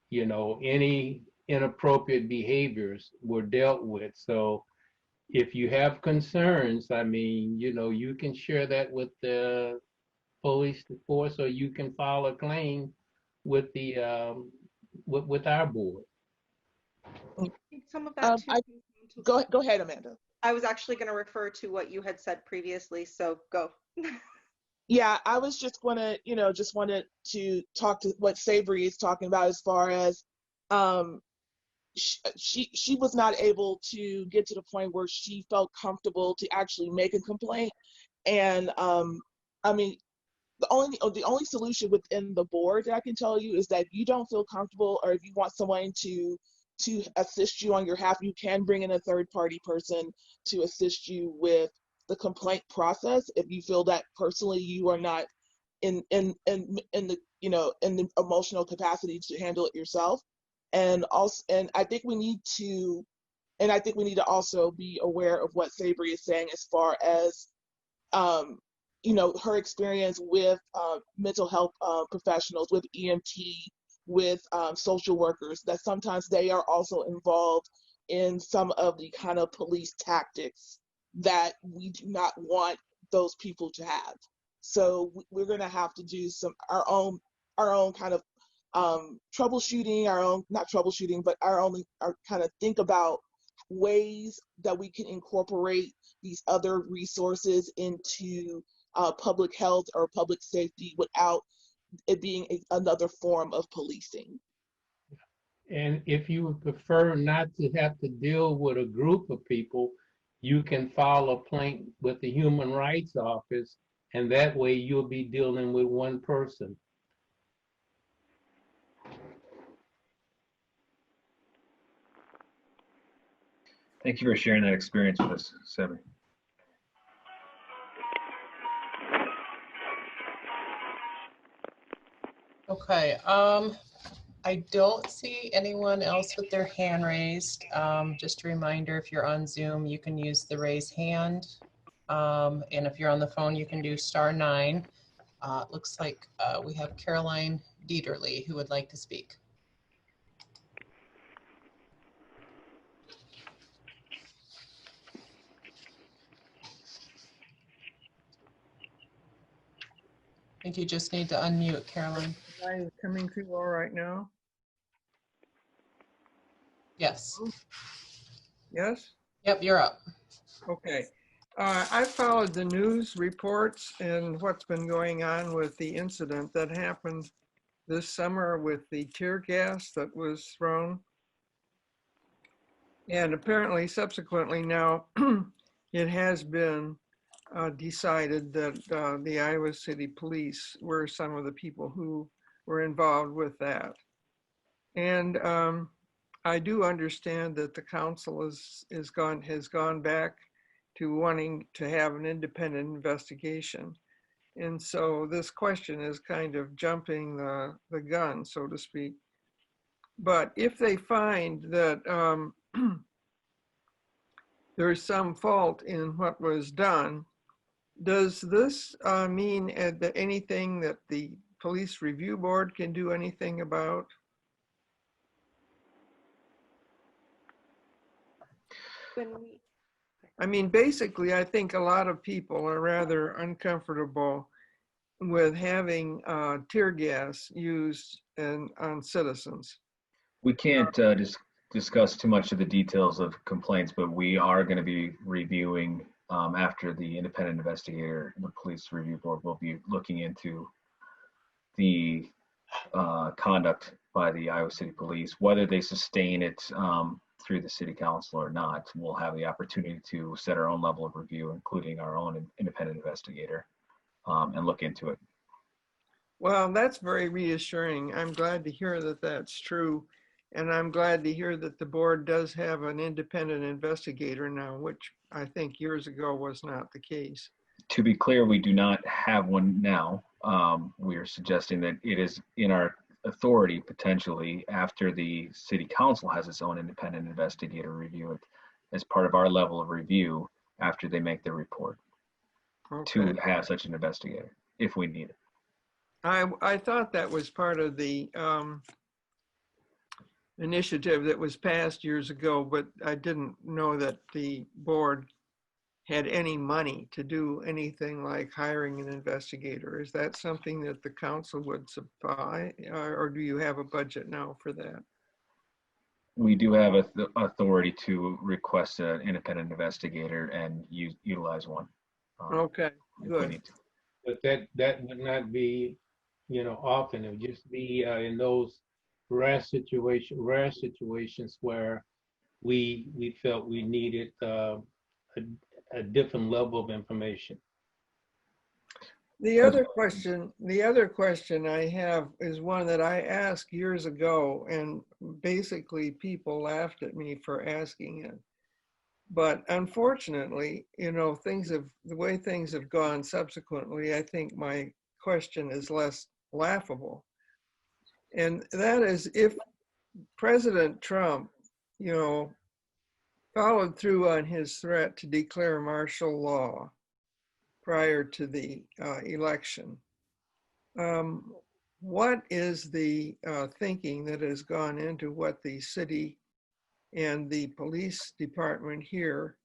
you know, any inappropriate behaviors were dealt with. So if you have concerns, I mean, you know, you can share that with the police force, or you can file a claim with the with our board. I think some of that too. Go ahead, Amanda. I was actually going to refer to what you had said previously, so go. Yeah, I was just wanted to talk to what Savory is talking about as far as she was not able to get to the point where she felt comfortable to actually make a complaint. And I mean, the only solution within the board that I can tell you is that if you don't feel comfortable, or if you want someone to assist you on your behalf, you can bring in a third party person to assist you with the complaint process if you feel that personally you are not in the, you know, in the emotional capacity to handle it yourself. And I think we need to also be aware of what Savory is saying as far as you know, her experience with mental health professionals, with EMT, with social workers, that sometimes they are also involved in some of the kind of police tactics that we do not want those people to have. So we're going to have to do our own kind of troubleshooting, our kind of think about ways that we can incorporate these other resources into public health or public safety without it being another form of policing. And if you would prefer not to have to deal with a group of people, you can file a complaint with the Human Rights Office, and that way you'll be dealing with one person. Thank you for sharing that experience with us, Sebi. Okay, I don't see anyone else with their hand raised. Just a reminder, if you're on Zoom, you can use the raise hand. And if you're on the phone, you can do *9. It looks like we have Caroline Dieterle who would like to speak. I think you just need to unmute, Caroline. Am I coming through all right now? Yes. Yes? Yep, you're up. Okay. I followed the news reports and what's been going on with the incident that happened this summer with the tear gas that was thrown. And apparently, subsequently now, it has been decided that the Iowa City Police were some of the people who were involved with that. And I do understand that the council has gone back to wanting to have an independent investigation. And so this question is kind of jumping the gun, so to speak. But if they find that there's some fault in what was done, does this mean that anything that the Police Review Board can do anything about? I mean, basically, I think a lot of people are rather uncomfortable with having tear gas used on citizens. We can't discuss too much of the details of complaints, but we are going to be reviewing after the independent investigator, the Police Review Board will be looking into the conduct by the Iowa City Police, whether they sustain it through the city council or not. We'll have the opportunity to set our own level of review, including our own independent investigator, and look into it. Well, that's very reassuring. I'm glad to hear that that's true. And I'm glad to hear that the board does have an independent investigator now, which I think years ago was not the case. To be clear, we do not have one now. We are suggesting that it is in our authority potentially after the city council has its own independent investigator review it as part of our level of review after they make their report, to have such an investigator if we need it. I thought that was part of the initiative that was passed years ago, but I didn't know that the board had any money to do anything like hiring an investigator. Is that something that the council would supply, or do you have a budget now for that? We do have authority to request an independent investigator and utilize one. Okay, good. But that would not be, often. It would just be in those rare situations where we felt we needed a different level of information. The other question I have is one that I asked years ago, and basically people laughed at me for asking it. But unfortunately, the way things have gone subsequently, I think my question is less laughable. And that is, if President Trump, followed through on his threat to declare martial law prior to the election, what is the thinking that has gone into what the city and the police department here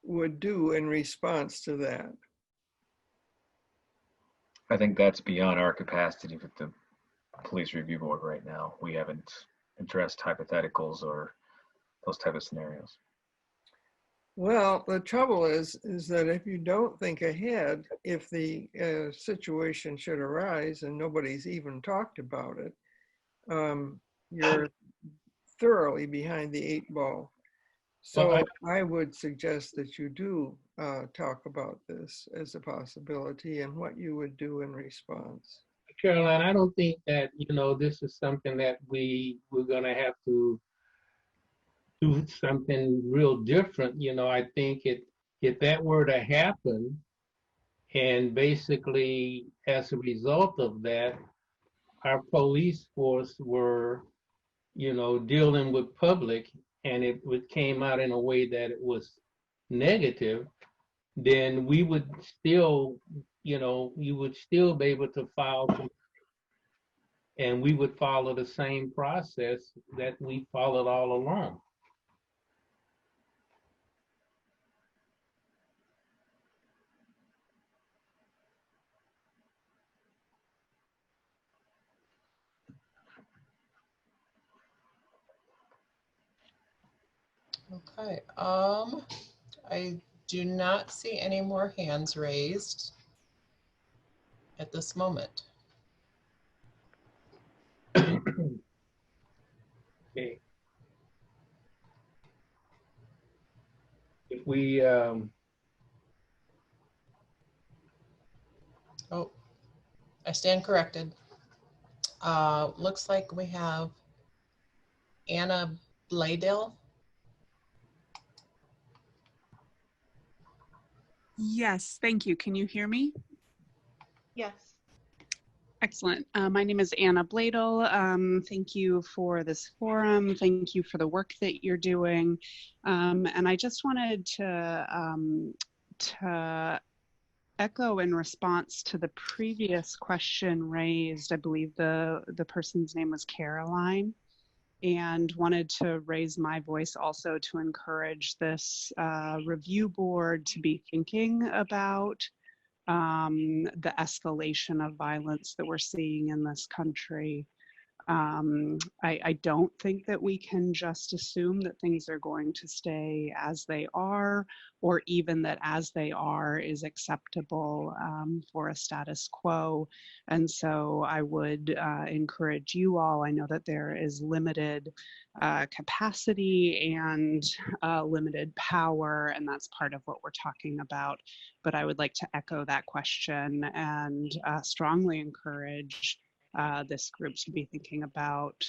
would do in response to that? I think that's beyond our capacity with the Police Review Board right now. We haven't addressed hypotheticals or those type of scenarios. Well, the trouble is that if you don't think ahead, if the situation should arise and nobody's even talked about it, you're thoroughly behind the 8 ball. So well, I would suggest that you do talk about this as a possibility and what you would do in response. Caroline, I don't think that, this is something that we're going to have to do something real different. I think if that were to happen, and basically as a result of that, our police force were, dealing with public, and it came out in a way that it was negative, then we would still, you would still be able to file, and we would follow the same process that we followed all along. Okay, I do not see any more hands raised at this moment. Okay. If we, oh, I stand corrected. Looks like we have Anna Bladel. Yes, thank you. Can you hear me? Yes. Excellent. My name is Anna Bladel. Thank you for this forum. Thank you for the work that you're doing. And I just wanted to echo in response to the previous question raised. I believe the person's name was Caroline, and wanted to raise my voice also to encourage this review board to be thinking about the escalation of violence that we're seeing in this country. I don't think that we can just assume that things are going to stay as they are, or even that as they are is acceptable for a status quo. And so I would encourage you all, I know that there is limited capacity and limited power, and that's part of what we're talking about. But I would like to echo that question and strongly encourage this group to be thinking about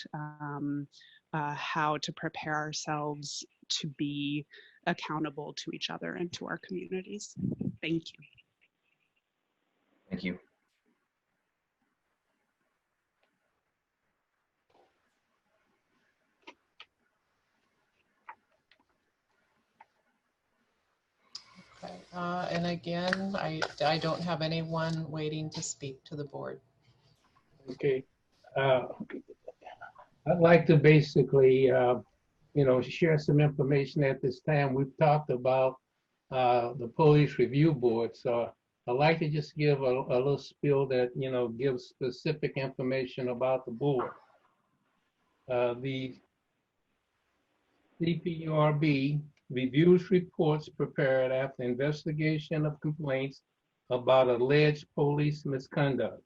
how to prepare ourselves to be accountable to each other and to our communities. Thank you. Thank you. Okay. And again, I don't have anyone waiting to speak to the board. Okay. I'd like to basically, share some information at this time. We've talked about the police review board. So I'd like to just give a little spiel that, gives specific information about the board. The CPRB reviews reports prepared after investigation of complaints about alleged police misconduct.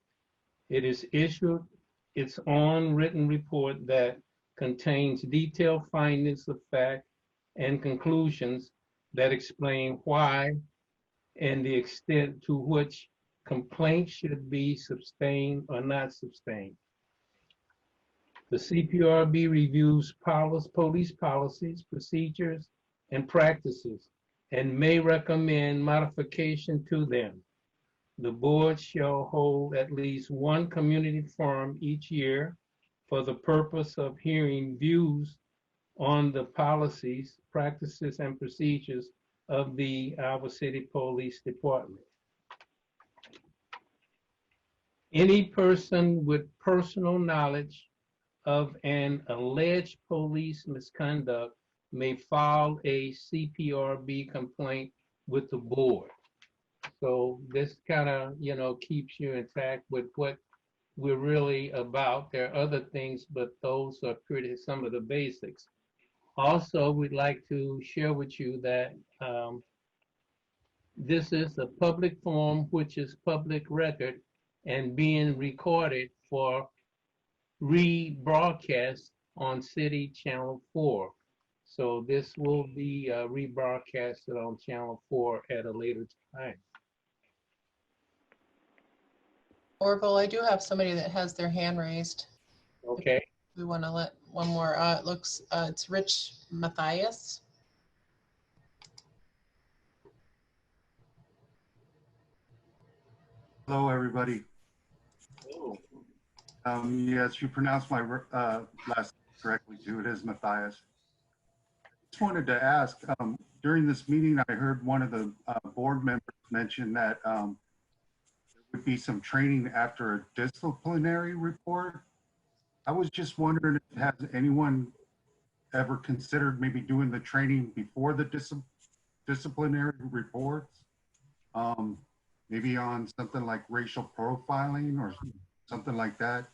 It is issued its own written report that contains detailed findings of fact and conclusions that explain why and the extent to which complaints should be sustained or not sustained. The CPRB reviews police policies, procedures, and practices, and may recommend modification to them. The board shall hold at least one community forum each year for the purpose of hearing views on the policies, practices, and procedures of the Iowa City Police Department. Any person with personal knowledge of an alleged police misconduct may file a CPRB complaint with the board. So this kind of, keeps you intact with what we're really about. There are other things, but those are pretty some of the basics. Also, we'd like to share with you that this is a public forum, which is public record and being recorded for rebroadcast on City Channel 4. So this will be rebroadcasted on Channel 4 at a later time. Orville, I do have somebody that has their hand raised. Okay. We want to let one more. It looks, it's Rich Matthias. Hello, everybody. Yes, you pronounced my last name correctly too. It is Matthias. Just wanted to ask, during this meeting, I heard one of the board members mention that there would be some training after a disciplinary report. I was just wondering, has anyone ever considered maybe doing the training before the disciplinary reports? Maybe on something like racial profiling or something like that.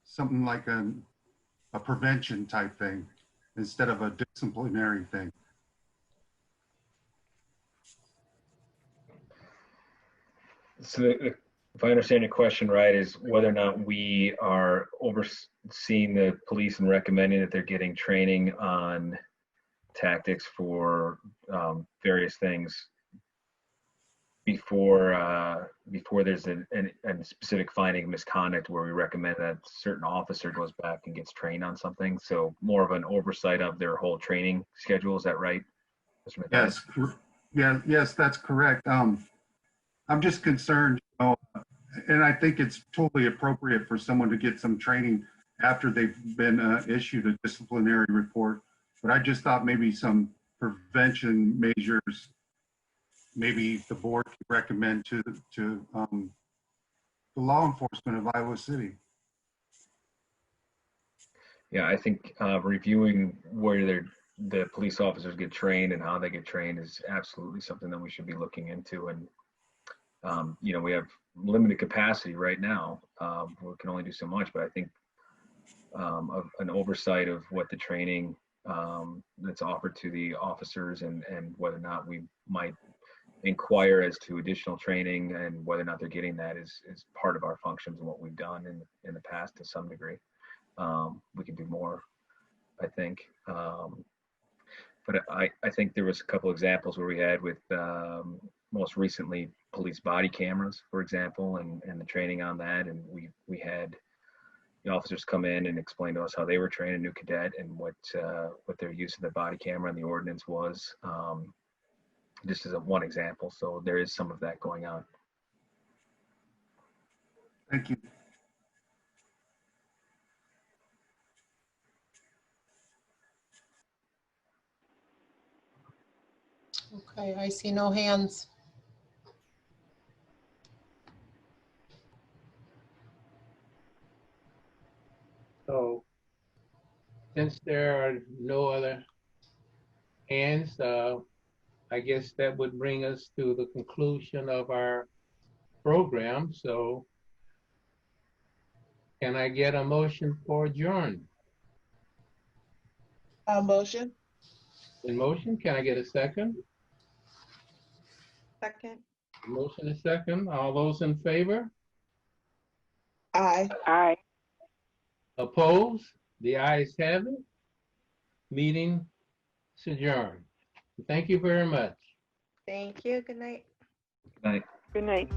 Something like a prevention type thing instead of a disciplinary thing. So if I understand your question right, is whether or not we are overseeing the police and recommending that they're getting training on tactics for various things before there's a specific finding of misconduct where we recommend that a certain officer goes back and gets trained on something. So more of an oversight of their whole training schedule. Is that right? Yes. Yeah. Yes, that's correct. I'm just concerned, you know, and I think it's totally appropriate for someone to get some training after they've been issued a disciplinary report. But I just thought maybe some prevention measures, maybe the board could recommend to the law enforcement of Iowa City. Yeah, I think reviewing where the police officers get trained and how they get trained is absolutely something that we should be looking into. And you know, we have limited capacity right now. We can only do so much, but I think of an oversight of what the training that's offered to the officers and whether or not we might inquire as to additional training and whether or not they're getting that is part of our functions and what we've done in the past to some degree. We can do more, I think. But I think there was a couple examples where we had with most recently police body cameras, for example, and the training on that. And we had the officers come in and explain to us how they were trained a new cadet and what their use of the body camera and the ordinance was. Just as one example. So there is some of that going on. Thank you. Okay, I see no hands. So since there are no other hands, I guess that would bring us to the conclusion of our program. So can I get a motion for adjourn? Motion. In motion, can I get a second? Second. Motion is second. All those in favor? Aye. Aye. Opposed? The ayes have it. Meeting is adjourned. Thank you very much. Thank you. Good night. Good night. Good night.